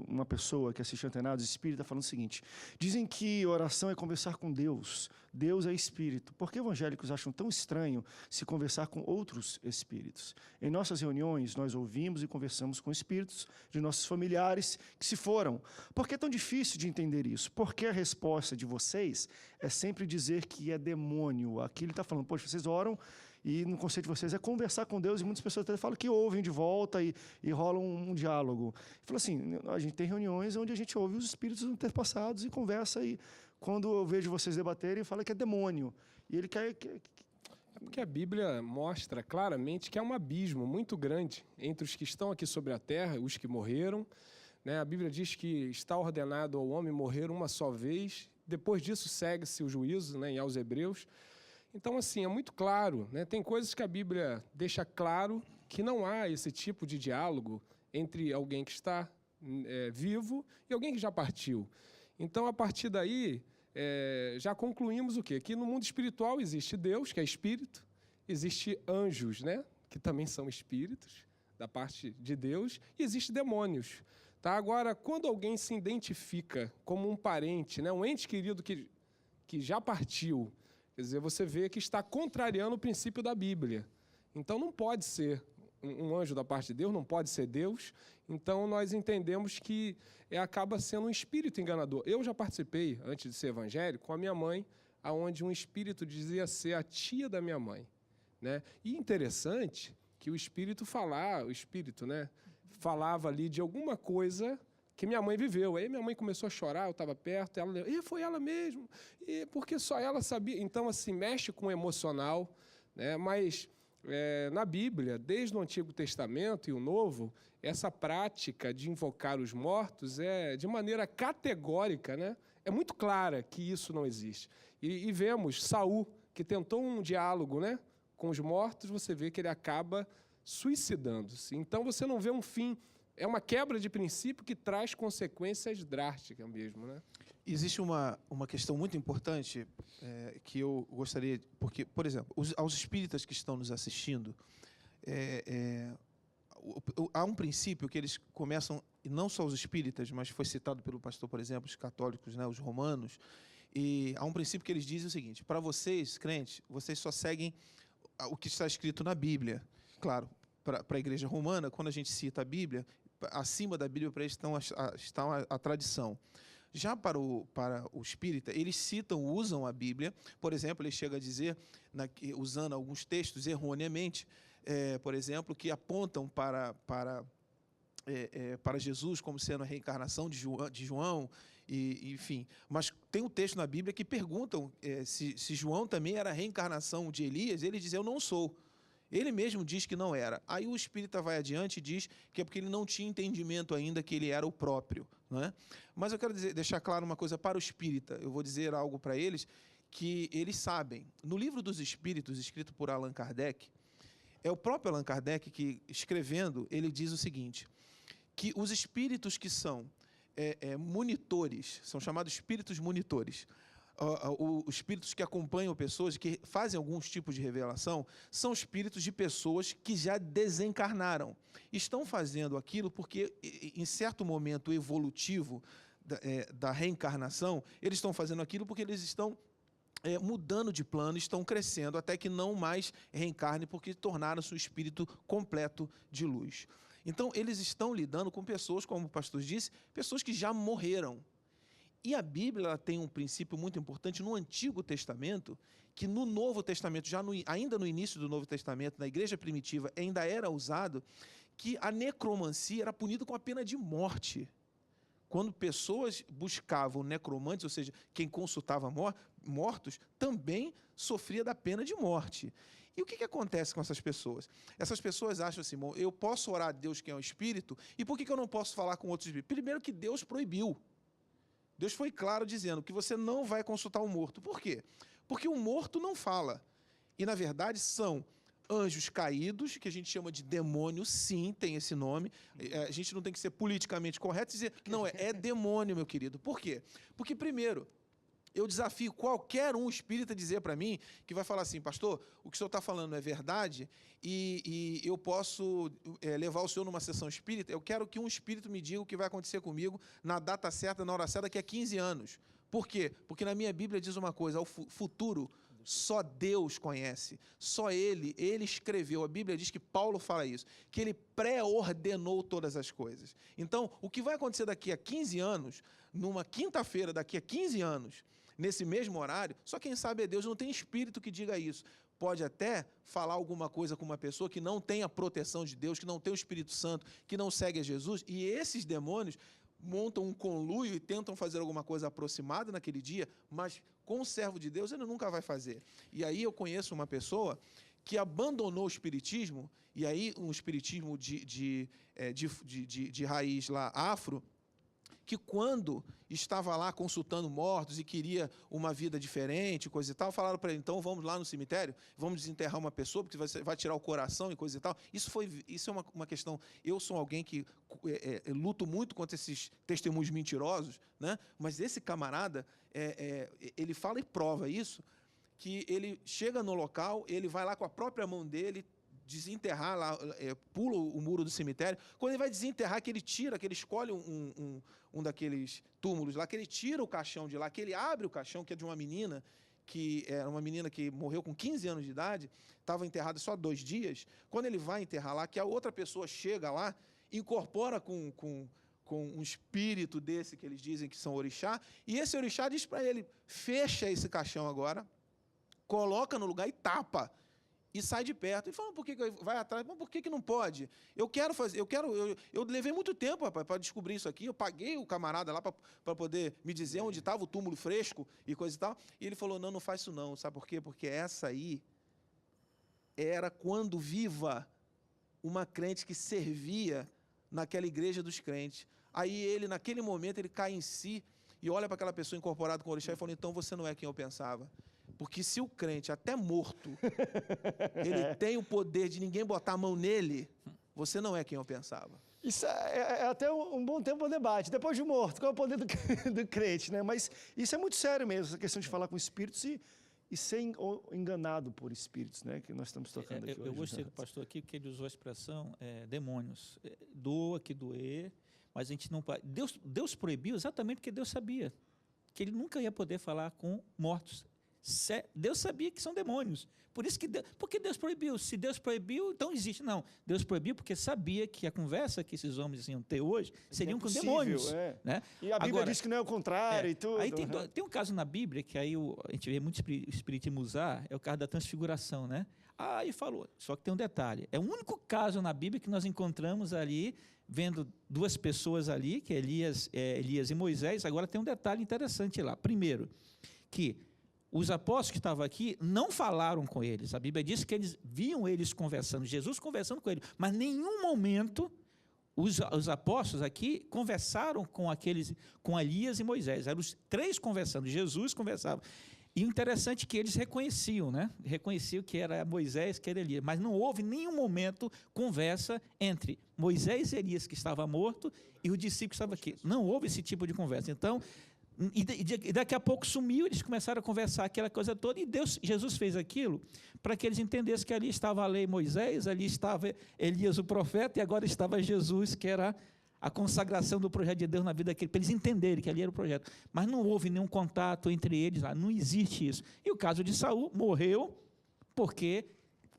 uma pessoa que assiste Antenados Espírita falando o seguinte, dizem que oração é conversar com Deus, Deus é espírito. Por que evangélicos acham tão estranho se conversar com outros espíritos? Em nossas reuniões, nós ouvimos e conversamos com espíritos de nossos familiares que se foram. Por que é tão difícil de entender isso? Porque a resposta de vocês é sempre dizer que é demônio. Aqui ele está falando, poxa, vocês oram E no conceito de vocês é conversar com Deus, e muitas pessoas até falam que ouvem de volta e rola um diálogo. Ele falou assim, a gente tem reuniões onde a gente ouve os espíritos antepassados e conversa, e quando eu vejo vocês debaterem, fala que é demônio. E ele quer... É porque a Bíblia mostra claramente que há um abismo muito grande entre os que estão aqui sobre a terra e os que morreram, né? A Bíblia diz que está ordenado ao homem morrer uma só vez, depois disso segue-se o juízo, né, aos Hebreus. Então, assim, é muito claro, né? Tem coisas que a Bíblia deixa claro que não há esse tipo de diálogo entre alguém que está vivo e alguém que já partiu. Então, a partir daí, já concluímos o quê? Que no mundo espiritual existe Deus, que é espírito, existe anjos, né, que também são espíritos, da parte de Deus, e existe demônios. Tá? Agora, quando alguém se identifica como um parente, né, um ente querido que já partiu, quer dizer, você vê que está contrariando o princípio da Bíblia. Então, não pode ser um anjo da parte de Deus, não pode ser Deus. Então, nós entendemos que acaba sendo um espírito enganador. Eu já participei, antes de ser evangélico, com a minha mãe, onde um espírito dizia ser a tia da minha mãe, né? E interessante que o espírito falava ali de alguma coisa que minha mãe viveu. Aí minha mãe começou a chorar, eu estava perto, e foi ela mesmo, e porque só ela sabia. Então, assim, mexe com o emocional, né? Mas na Bíblia, desde o Antigo Testamento e o Novo, essa prática de invocar os mortos é de maneira categórica, né? É muito clara que isso não existe. E vemos Saul, que tentou um diálogo, né, com os mortos, você vê que ele acaba suicidando-se. Então, você não vê um fim. É uma quebra de princípio que traz consequências drásticas mesmo, né? Existe uma questão muito importante que eu gostaria... Porque, por exemplo, aos espíritas que estão nos assistindo, há um princípio que eles começam, e não só os espíritas, mas foi citado pelo pastor, por exemplo, os católicos, né, os romanos, e há um princípio que eles dizem o seguinte: para vocês, crentes, vocês só seguem o que está escrito na Bíblia. Claro, para a igreja romana, quando a gente cita a Bíblia, acima da Bíblia para eles está a tradição. Já para o espírita, eles usam a Bíblia. Por exemplo, ele chega a dizer, usando alguns textos erroneamente, por exemplo, que apontam para Jesus como sendo a reencarnação de João, enfim. Mas tem um texto na Bíblia que perguntam se João também era a reencarnação de Elias. Ele diz: eu não sou. Ele mesmo diz que não era. Aí o espírita vai adiante e diz que é porque ele não tinha entendimento ainda que ele era o próprio, não é? Mas eu quero deixar claro uma coisa para o espírita. Eu vou dizer algo para eles que eles sabem. No Livro dos Espíritos, escrito por Allan Kardec, é o próprio Allan Kardec que, escrevendo, ele diz o seguinte, que os espíritos que são monitores, são chamados espíritos monitores, os espíritos que acompanham pessoas, que fazem alguns tipos de revelação, são espíritos de pessoas que já desencarnaram. Estão fazendo aquilo porque, em certo momento evolutivo da reencarnação, eles estão fazendo aquilo porque eles estão mudando de plano, estão crescendo, até que não mais reencarne, porque tornaram-se um espírito completo de luz. Então, eles estão lidando com pessoas, como o pastor disse, pessoas que já morreram. E a Bíblia ela tem um princípio muito importante no Antigo Testamento, que no Novo Testamento, ainda no início do Novo Testamento, na igreja primitiva, ainda era usado, que a necromancia era punida com a pena de morte. Quando pessoas buscavam necromantes, ou seja, quem consultava mortos, também sofria da pena de morte. E o que acontece com essas pessoas? Essas pessoas acham assim: bom, eu posso orar a Deus que é um espírito, e por que eu não posso falar com outros espíritos? Primeiro que Deus proibiu. Deus foi claro dizendo que você não vai consultar um morto. Por quê? Porque o morto não fala. E, na verdade, são anjos caídos, que a gente chama de demônio, sim, tem esse nome. A gente não tem que ser politicamente correto e dizer, não, é demônio, meu querido. Por quê? Porque, primeiro, eu desafio qualquer um espírita a dizer para mim, que vai falar assim: pastor, o que o senhor está falando é verdade e eu posso levar o senhor numa sessão espírita. Eu quero que um espírito me diga o que vai acontecer comigo na data certa, na hora certa, daqui a 15 anos. Por quê? Porque na minha Bíblia diz uma coisa: o futuro só Deus conhece, só Ele escreveu. A Bíblia diz que Paulo fala isso, que Ele pré-ordenou todas as coisas. Então, o que vai acontecer daqui a 15 anos, numa quinta-feira, daqui a 15 anos, nesse mesmo horário, só quem sabe é Deus, não tem espírito que diga isso. pode até falar alguma coisa com uma pessoa que não tem a proteção de Deus, que não tem o Espírito Santo, que não segue a Jesus, e esses demônios montam um conluio e tentam fazer alguma coisa aproximada naquele dia, mas com o servo de Deus ele nunca vai fazer. E aí eu conheço uma pessoa que abandonou o espiritismo, e aí um espiritismo de raiz lá afro, que quando estava lá consultando mortos e queria uma vida diferente, coisa e tal, falaram para ele, então vamos lá no cemitério, vamos desenterrar uma pessoa, porque você vai tirar o coração e coisa e tal. Isso é uma questão, eu sou alguém que luto muito contra esses testemunhos mentirosos, né? Mas esse camarada, ele fala e prova isso, que ele chega no local, ele vai lá com a própria mão dele, desenterrar lá, pula o muro do cemitério. Quando ele vai desenterrar, que ele tira, que ele escolhe um daqueles túmulos lá, que ele tira o caixão de lá, que ele abre o caixão, que é de uma menina, que era uma menina que morreu com 15 anos de idade, estava enterrada só 2 dias. Quando ele vai enterrar lá, que a outra pessoa chega lá, incorpora com um espírito desse que eles dizem que são orixá, e esse orixá diz para ele, fecha esse caixão agora, coloca no lugar e tapa. E sai de perto. E fala, por que vai atrás? Mas por que não pode? Eu quero fazer, eu levei muito tempo, rapaz, para descobrir isso aqui. Eu paguei o camarada lá para poder me dizer onde estava o túmulo fresco e coisa e tal. E ele falou, não faz isso não. Sabe por quê? Porque essa aí era quando viva uma crente que servia naquela igreja dos crentes. Aí ele, naquele momento, ele cai em si e olha para aquela pessoa incorporada com o orixá e fala, então você não é quem eu pensava. Porque se o crente, até morto, ele tem o poder de ninguém botar a mão nele, você não é quem eu pensava. Isso é até um bom tempo para debate. Depois de morto, qual é o poder do crente, né? Mas isso é muito sério mesmo, essa questão de falar com espíritos e ser enganado por espíritos, né? Que nós estamos tocando aqui hoje. Eu gostei do pastor aqui, porque ele usou a expressão demônios. Doa que doer, mas a gente não... Deus proibiu exatamente porque Deus sabia que ele nunca ia poder falar com mortos. Deus sabia que são demônios. Por isso que porque Deus proibiu. Se Deus proibiu, então existe. Não, Deus proibiu porque sabia que a conversa que esses homens iam ter hoje seriam com demônios. Né? E a Bíblia diz que não é o contrário e tudo. Aí tem um caso na Bíblia que aí a gente vê muito espiritismo usar, é o caso da transfiguração, né? Aí falou, só que tem um detalhe. É o único caso na Bíblia que nós encontramos ali, vendo 2 pessoas ali, que é Elias e Moisés. Agora tem um detalhe interessante lá. Primeiro, que os apóstolos que estavam aqui não falaram com eles. A Bíblia diz que eles viam eles conversando, Jesus conversando com eles, mas em nenhum momento os apóstolos aqui conversaram com Elias e Moisés. Eram os 3 conversando, Jesus conversava. E o interessante é que eles reconheciam, né? Reconheciam que era Moisés, que era Elias, mas não houve em nenhum momento conversa entre Moisés e Elias, que estava morto, e o discípulo que estava aqui. Não houve esse tipo de conversa. Então, e daqui a pouco sumiu, eles começaram a conversar aquela coisa toda, e Jesus fez aquilo para que eles entendessem que ali estava a lei Moisés, ali estava Elias o profeta, e agora estava Jesus, que era a consagração do projeto de Deus na vida daquele, para eles entenderem que ali era o projeto. Mas não houve nenhum contato entre eles, não existe isso. E o caso de Saul, morreu porque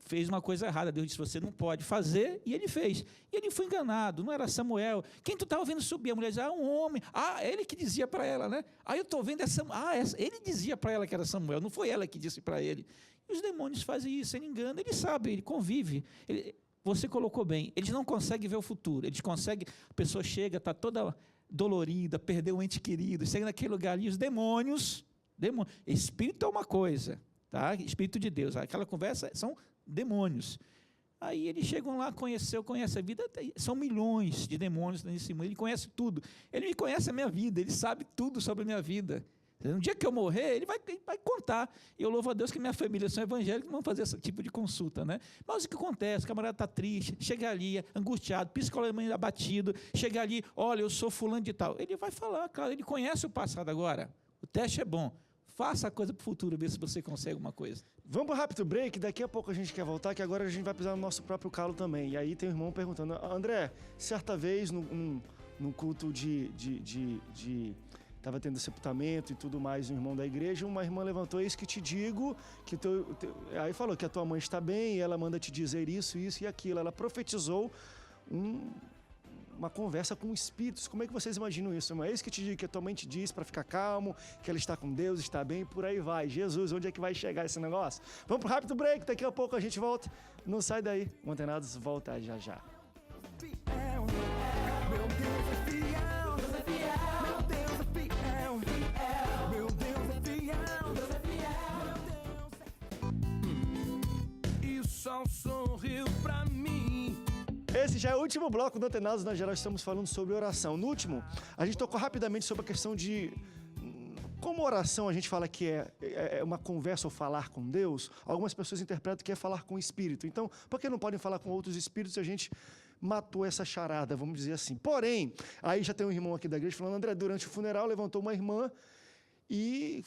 fez uma coisa errada. Deus disse, você não pode fazer, e ele fez. E ele foi enganado, não era Samuel. Quem tu estava vendo subir? A mulher dizia, um homem. Ele que dizia para ela, né? Aí eu estou vendo ele dizia para ela que era Samuel, não foi ela que disse para ele. E os demônios fazem isso, ele engana, ele sabe, ele convive. Você colocou bem, eles não conseguem ver o futuro, eles conseguem, a pessoa chega, está toda dolorida, perdeu um ente querido, chega naquele lugar ali, os demônios, espírito é uma coisa, tá? Espírito de Deus, aquela conversa são demônios. Aí eles chegam lá, conhece a vida, são milhões de demônios nesse mundo, ele conhece tudo, ele me conhece a minha vida, ele sabe tudo sobre a minha vida. No dia que eu morrer, ele vai contar. E eu louvo a Deus que minha família são evangélicos, não vão fazer esse tipo de consulta, né? Mas o que acontece? O camarada está triste, chega ali, angustiado, psicologicamente abatido, chega ali, olha, eu sou fulano de tal. Ele vai falar, claro, ele conhece o passado agora. O teste é bom. Faça a coisa para o futuro, ver se você consegue uma coisa. Vamos para um rápido break, daqui a pouco a gente quer voltar, que agora a gente vai pisar no nosso próprio calo também. E aí tem um irmão perguntando, André, certa vez num culto estava tendo sepultamento e tudo mais, um irmão da igreja, uma irmã levantou, eis que te digo, que aí falou que a tua mãe está bem, e ela manda te dizer isso e aquilo. Ela profetizou uma conversa com espíritos. Como é que vocês imaginam isso? Não é isso que te digo, que a tua mãe te diz para ficar calmo, que ela está com Deus, está bem, e por aí vai. Jesus, onde é que vai chegar esse negócio? Vamos pro rápido break, daqui a pouco a gente volta. Não sai daí. O Antenados volta já já. Sol sorriu pra mim. Esse já é o último bloco do Antenados. Na geral, estamos falando sobre oração. No último, a gente tocou rapidamente sobre a questão de como oração a gente fala que é uma conversa ou falar com Deus. Algumas pessoas interpretam que é falar com o Espírito. Então, por que não podem falar com outros espíritos? A gente matou essa charada, vamos dizer assim. Porém, aí já tem um irmão aqui da igreja falando, André, durante o funeral levantou uma irmã e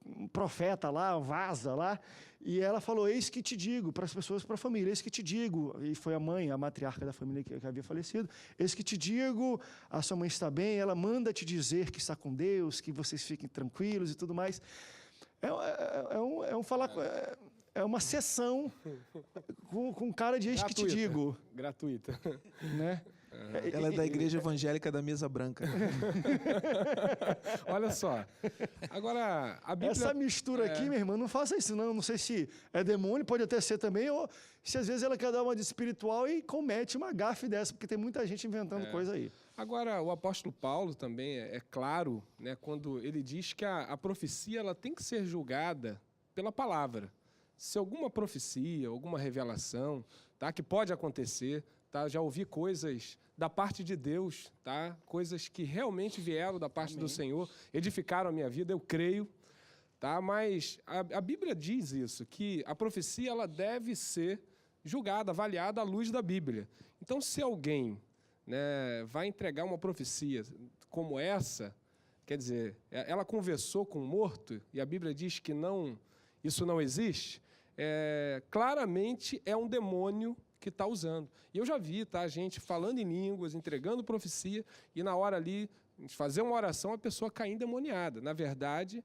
um profeta lá, vaza lá, e ela falou, eis que te digo, para as pessoas, para a família, eis que te digo, e foi a mãe, a matriarca da família que havia falecido, eis que te digo, a sua mãe está bem, ela manda te dizer que está com Deus, que vocês fiquem tranquilos e tudo mais. É uma sessão com cara de eis que te digo. Gratuita. Né? Ela é da igreja evangélica da Mesa Branca. Olha só. Agora, a Bíblia... Essa mistura aqui, minha irmã, não faça isso não. Não sei se é demônio, pode até ser também, ou se às vezes ela quer dar uma de espiritual e comete uma gafe dessa, porque tem muita gente inventando coisa aí. Agora, o apóstolo Paulo também é claro, né, quando ele diz que a profecia ela tem que ser julgada pela palavra. Se alguma profecia, alguma revelação, tá, que pode acontecer, tá, já ouvi coisas da parte de Deus, tá, coisas que realmente vieram da parte do Senhor, edificaram a minha vida, eu creio, tá, mas a Bíblia diz isso, que a profecia ela deve ser julgada, avaliada à luz da Bíblia. Então, se alguém, né, vai entregar uma profecia como essa, quer dizer, ela conversou com o morto e a Bíblia diz que isso não existe, claramente é um demônio que está usando. E eu já vi, tá, gente falando em línguas, entregando profecia, e na hora ali, fazer uma oração, a pessoa cair endemoniada. Na verdade,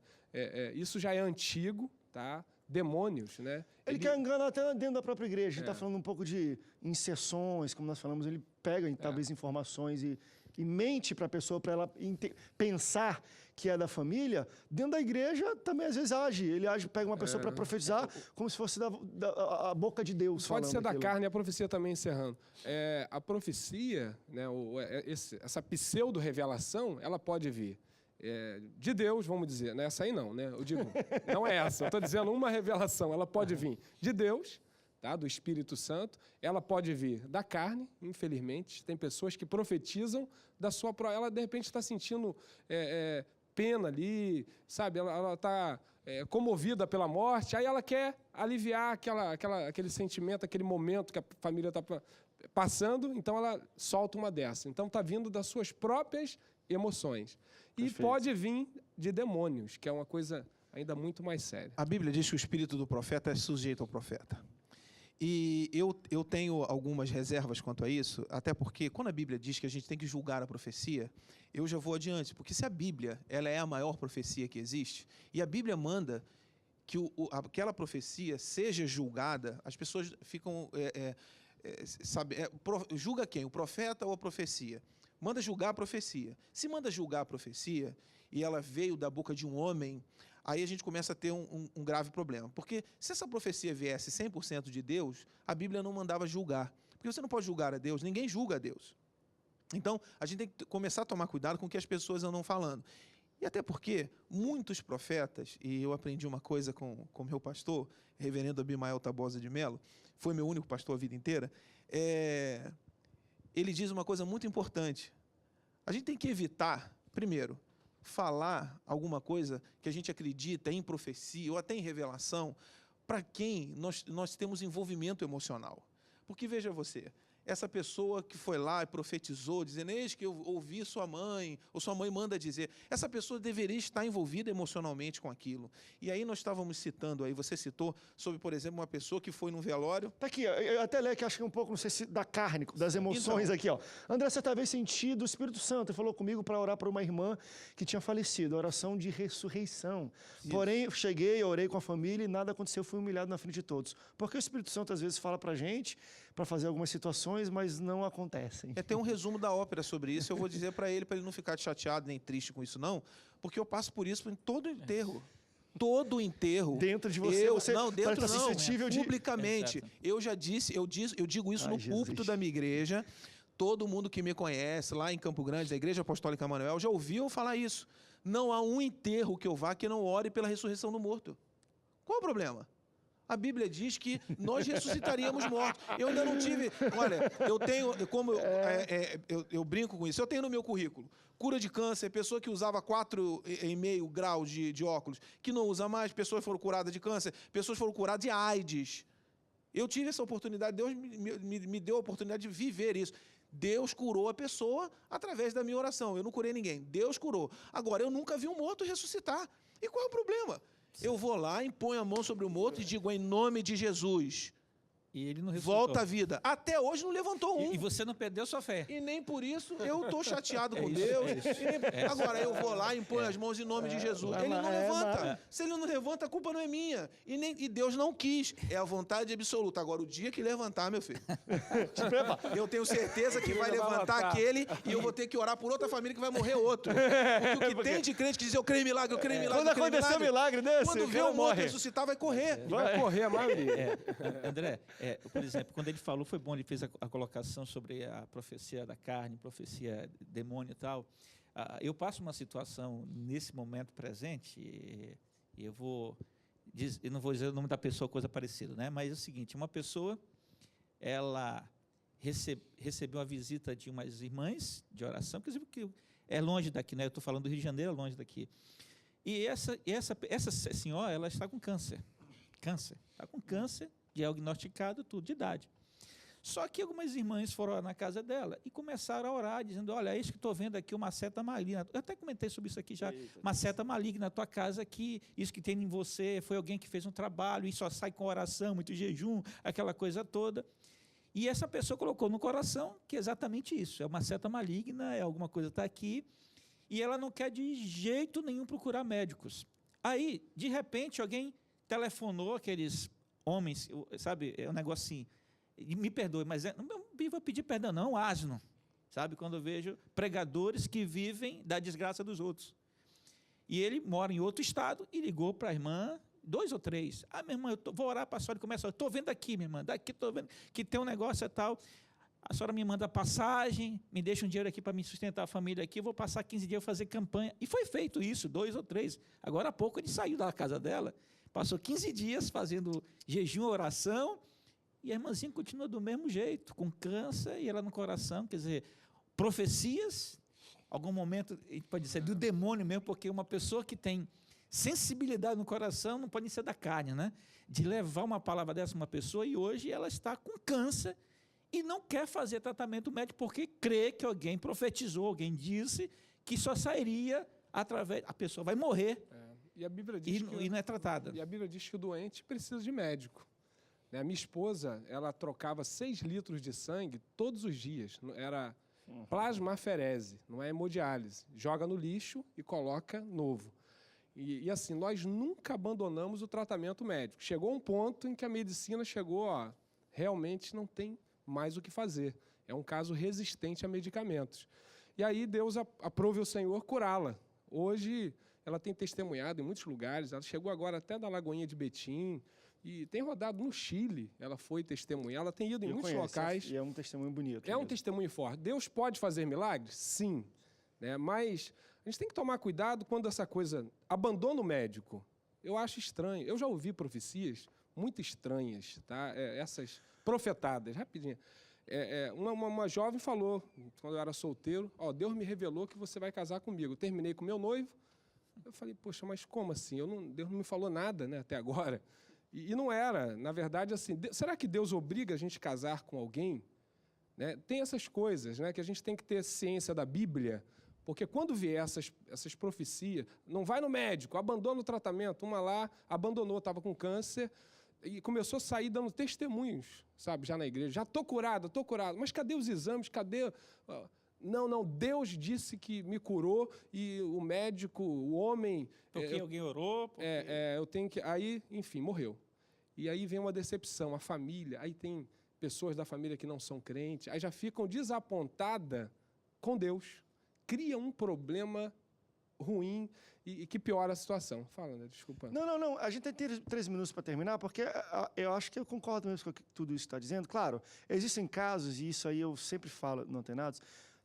isso já é antigo, tá? Demônios, né? Ele quer enganar até dentro da própria igreja. A gente está falando um pouco de inserções, como nós falamos, ele pega, talvez, informações e mente para a pessoa, para ela pensar que é da família. Dentro da igreja, também às vezes age. Ele pega uma pessoa para profetizar como se fosse a boca de Deus. Pode ser da aquilo. carne, a profecia também encerrando. A profecia, né, essa pseudo-revelação, ela pode vir de Deus, vamos dizer. Né? Essa aí não, né? Eu digo, não é essa. Eu estou dizendo uma revelação. Ela pode vir de Deus, tá, do Espírito Santo. Ela pode vir da carne, infelizmente. Tem pessoas que profetizam da sua própria... Ela, de repente, está sentindo pena ali, sabe? Ela está comovida pela morte. Aí ela quer aliviar aquele sentimento, aquele momento que a família está passando. Então, ela solta uma dessa. Então, está vindo das suas próprias emoções. E Perfeito. pode vir de demônios, que é uma coisa ainda muito mais séria. A Bíblia diz que o espírito do profeta é sujeito ao profeta. E eu tenho algumas reservas quanto a isso, até porque quando a Bíblia diz que a gente tem que julgar a profecia, eu já vou adiante, porque se a Bíblia ela é a maior profecia que existe, e a Bíblia manda que aquela profecia seja julgada, as pessoas ficam... julga quem? O profeta ou a profecia? Manda julgar a profecia. Se manda julgar a profecia, e ela veio da boca de um homem, aí a gente começa a ter um grave problema. Porque se essa profecia viesse 100% de Deus, a Bíblia não mandava julgar. Porque você não pode julgar a Deus, ninguém julga a Deus. Então, a gente tem que começar a tomar cuidado com o que as pessoas andam falando. E até porque muitos profetas, e eu aprendi uma coisa com meu pastor, reverendo Abimael Tabosa de Melo, foi meu único pastor a vida inteira, ele diz uma coisa muito importante. A gente tem que evitar, primeiro, falar alguma coisa que a gente acredita em profecia ou até em revelação para quem nós temos envolvimento emocional. Porque, veja você, essa pessoa que foi lá e profetizou, dizendo, eis que eu ouvi sua mãe, ou sua mãe manda dizer, essa pessoa deveria estar envolvida emocionalmente com aquilo. E aí nós estávamos citando, aí você citou, sobre, por exemplo, uma pessoa que foi num velório. Tá aqui, eu até leio que acho que é um pouco, não sei se da carne, das emoções Então, aqui, ó. André, certa vez sentido, o Espírito Santo falou comigo para orar por uma irmã que tinha falecido, oração de ressurreição. Isso. Porém, orei com a família e nada aconteceu, fui humilhado na frente de todos. Porque o Espírito Santo às vezes fala pra gente para fazer algumas situações, mas não acontecem. Tem um resumo da ópera sobre isso. Eu vou dizer para ele não ficar chateado nem triste com isso, não, porque eu passo por isso em todo enterro. Todo enterro. Dentro de você, não, dentro tá suscetível de... publicamente. Exato. Eu já disse, eu digo isso no púlpito da minha igreja. Todo mundo que me conhece lá em Campo Grande, da Igreja Apostólica Manuel, já ouviu falar isso. Não há um enterro que eu vá que não ore pela ressurreição do morto. Qual o problema? A Bíblia diz que nós ressuscitaríamos mortos. Eu ainda não tive... Olha, eu tenho... Eu brinco com isso. Eu tenho no meu currículo cura de câncer, pessoa que usava 4,5 graus de óculos, que não usa mais, pessoas foram curadas de câncer, pessoas foram curadas de AIDS. Eu tive essa oportunidade, Deus me deu a oportunidade de viver isso. Deus curou a pessoa através da minha oração. Eu não curei ninguém. Deus curou. Agora, eu nunca vi um morto ressuscitar. E qual é o problema? Eu vou lá, imponho a mão sobre o morto e digo, em nome de Jesus, E ele não ressuscitou. volta à vida. Até hoje não levantou um. E você não perdeu sua fé. E nem por isso eu estou chateado com Deus. Agora eu vou lá e imponho as mãos em nome de Jesus. Ele não levanta. Se ele não levanta, a culpa não é minha. E Deus não quis. É a vontade absoluta. Agora, o dia que levantar, meu filho, eu tenho certeza que vai levantar aquele e eu vou ter que orar por outra família que vai morrer outro. Porque o que tem de crente que diz, eu creio em milagre, eu creio em milagre. Quando acontecer um milagre desse, quando vê o morto ressuscitar, vai correr. Vai correr a maioria. André, por exemplo, quando ele falou, foi bom, ele fez a colocação sobre a profecia da carne, profecia demônio e tal. Eu passo uma situação nesse momento presente, e eu não vou dizer o nome da pessoa, coisa parecida, né? Mas é o seguinte, uma pessoa, ela recebeu a visita de umas irmãs de oração, inclusive que é longe daqui, né? Eu estou falando do Rio de Janeiro, é longe daqui. E essa senhora, ela está com câncer. Está com câncer, diagnosticado, tudo, de idade. Só que algumas irmãs foram na casa dela e começaram a orar, dizendo, olha, é isso que estou vendo aqui, uma seta maligna. Eu até comentei sobre isso aqui já. Uma seta maligna na tua casa aqui, isso que tem em você, foi alguém que fez um trabalho e só sai com oração, muito jejum, aquela coisa toda. E essa pessoa colocou no coração que é exatamente isso, é uma seta maligna, é alguma coisa que está aqui, e ela não quer de jeito nenhum procurar médicos. Aí, de repente, alguém telefonou, aqueles homens, sabe, é um negócio assim, me perdoe, mas não vou pedir perdão não, asno, sabe, quando eu vejo pregadores que vivem da desgraça dos outros. E ele mora em outro estado e ligou para a irmã, 2 ou 3, minha irmã, vou orar para a senhora, e começa, estou vendo aqui, minha irmã, daqui estou vendo que tem um negócio e tal, a senhora me manda passagem, me deixa um dinheiro aqui para me sustentar a família aqui, eu vou passar 15 dias a fazer campanha, e foi feito isso, 2 ou 3, agora há pouco ele saiu da casa dela, passou 15 dias fazendo jejum, oração, e a irmãzinha continua do mesmo jeito, com câncer, e ela no coração, quer dizer, profecias, algum momento, a gente pode dizer, do demônio mesmo, porque uma pessoa que tem sensibilidade no coração não pode ser da carne, né? De levar uma palavra dessa a uma pessoa, e hoje ela está com câncer, e não quer fazer tratamento médico, porque crê que alguém profetizou, alguém disse que só sairia através, a pessoa vai morrer, E a Bíblia diz e não é tratada. E a Bíblia diz que o doente precisa de médico. A minha esposa, ela trocava 6 litros de sangue todos os dias. Era plasmaferese, não é hemodiálise. Joga no lixo e coloca novo. E assim, nós nunca abandonamos o tratamento médico. Chegou um ponto em que a medicina chegou, realmente não tem mais o que fazer. É um caso resistente a medicamentos. E aí Deus aprove o Senhor curá-la. Hoje ela tem testemunhado em muitos lugares, ela chegou agora até da Lagoinha de Betim, e tem rodado no Chile, ela foi testemunhar, ela tem ido em muitos locais. E é um testemunho bonito. É um testemunho forte. Deus pode fazer milagres? Sim. Né? Mas a gente tem que tomar cuidado quando essa coisa abandona o médico. Eu acho estranho. Eu já ouvi profecias muito estranhas, tá? Essas profetadas, rapidinho. Uma jovem falou, quando eu era solteiro, Deus me revelou que você vai casar comigo. Eu terminei com meu noivo. Eu falei, poxa, mas como assim? Deus não me falou nada, né, até agora. E não era, na verdade, assim, será que Deus obriga a gente a casar com alguém? Né? Tem essas coisas, né, que a gente tem que ter ciência da Bíblia, porque quando vier essas profecias, não vai no médico, abandona o tratamento. Uma lá abandonou, estava com câncer, e começou a sair dando testemunhos, sabe, já na igreja. Já estou curado, mas cadê os exames? Cadê... Não, Deus disse que me curou e o médico, o homem... Porque alguém orou... eu tenho que... Aí, enfim, morreu. E aí vem uma decepção, a família, aí tem pessoas da família que não são crentes, aí já ficam desapontadas com Deus, cria um problema ruim e que piora a situação. Fala, né? Desculpa. Não. A gente tem 3 minutos para terminar, porque eu acho que eu concordo mesmo com tudo isso que está dizendo. Claro, existem casos, e isso aí eu sempre falo no Antenados,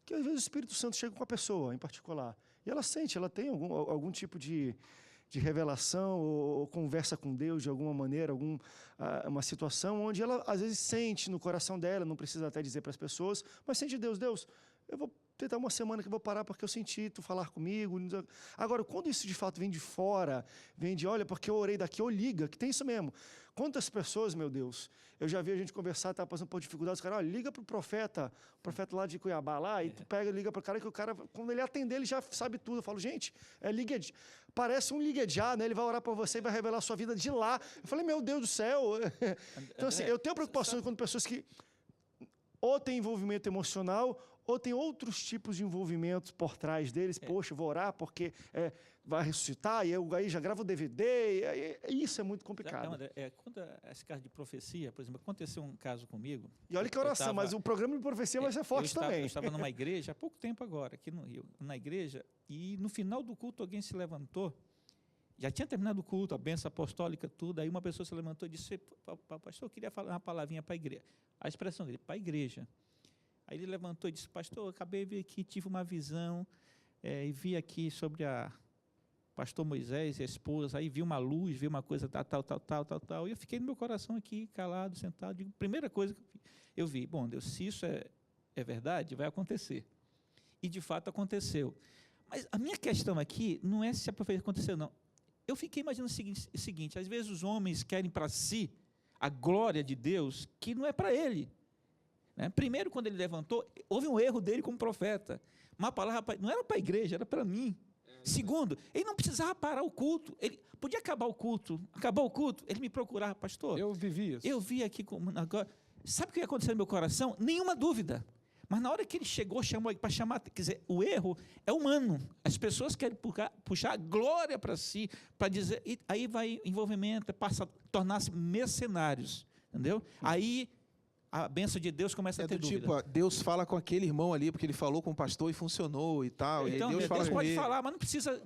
que às vezes o Espírito Santo chega com a pessoa em particular, e ela sente, ela tem algum tipo de revelação ou conversa com Deus de alguma maneira, uma situação onde ela às vezes sente no coração dela, não precisa até dizer para as pessoas, mas sente Deus, eu vou tentar uma semana que eu vou parar porque eu senti tu falar comigo. Agora, quando isso de fato vem de fora, vem de, olha, porque eu orei daqui, ou liga, que tem isso mesmo. Quantas pessoas, meu Deus, eu já vi a gente conversar, estava passando por dificuldades, cara, olha, liga para o profeta lá de Cuiabá, lá, e tu pega, liga para o cara, que o cara, quando ele atender, ele já sabe tudo. Eu falo, gente, parece um liguejá, né? Ele vai orar por você e vai revelar a sua vida de lá. Eu falei, meu Deus do céu. Então, assim, eu tenho preocupação com pessoas que ou têm envolvimento emocional, ou tem outros tipos de envolvimento por trás deles. Poxa, eu vou orar porque vai ressuscitar, e eu aí já gravo o DVD. Isso é muito complicado. André, quando esse caso de profecia, por exemplo, aconteceu um caso comigo. E olha que oração, mas o programa de profecia vai ser forte também. Eu estava numa igreja, há pouco tempo agora, aqui no Rio, na igreja, e no final do culto alguém se levantou, já tinha terminado o culto, a bênção apostólica, tudo, aí uma pessoa se levantou e disse, pastor, eu queria falar uma palavrinha para a igreja. A expressão dele, para a igreja. Aí ele levantou e disse, pastor, eu acabei de vir aqui, tive uma visão, e vi aqui sobre a pastor Moisés e a esposa, aí vi uma luz, vi uma coisa tal, e eu fiquei no meu coração aqui, calado, sentado, digo, primeira coisa que eu vi, bom, Deus, se isso é verdade, vai acontecer. E de fato aconteceu. Mas a minha questão aqui não é se a profecia aconteceu, não. Eu fiquei imaginando o seguinte, às vezes os homens querem para si a glória de Deus, que não é para ele. Primeiro, quando ele levantou, houve um erro dele como profeta. Uma palavra não era para a igreja, era para mim. Segundo, ele não precisava parar o culto. Ele podia acabar o culto. Acabou o culto, ele me procurava, pastor. Eu vivi isso. Eu vi aqui agora. Sabe o que ia acontecer no meu coração? Nenhuma dúvida. Mas na hora que ele chegou, chamou para chamar, quer dizer, o erro é humano. As pessoas querem puxar a glória para si, para dizer, e aí vai envolvimento, passa a tornar-se mercenários, entendeu? Aí a bênção de Deus começa a ter dúvida. Tipo, Deus fala com aquele irmão ali, porque ele falou com o pastor e funcionou e tal. Então, e Deus fala com pode ele. falar, mas não precisa.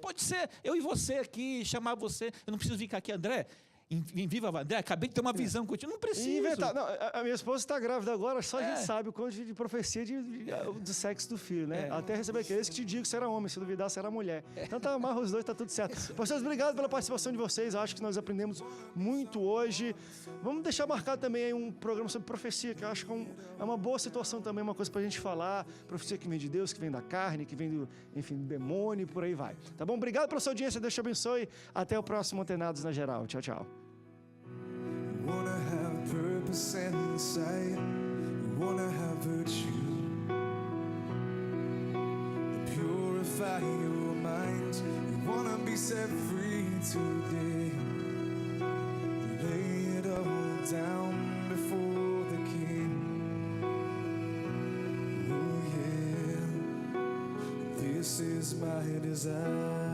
Pode ser eu e você aqui, chamar você. Eu não preciso vir aqui, André. Em Viva André, acabei de ter uma visão contigo. Não precisa. Não, a minha esposa está grávida agora, só a gente sabe o quanto de profecia do sexo do filho, né? Até receber aqui. Esse que te digo se era homem, se duvidar, se era mulher. Então tá, amarra os dois, tá tudo certo. Pastores, obrigado pela participação de vocês. Acho que nós aprendemos muito hoje. Vamos deixar marcado também aí um programa sobre profecia, que eu acho que é uma boa situação também, uma coisa pra gente falar. Profecia que vem de Deus, que vem da carne, que vem do demônio, por aí vai. Tá bom? Obrigado pela sua audiência, Deus te abençoe. Até o próximo Antenados na Geral. Tchau, tchau. Wanna have purpose and insight. You wanna have virtue. Purify your mind. You wanna be set free today. Lay it all down before the King. Oh yeah, this is my desire.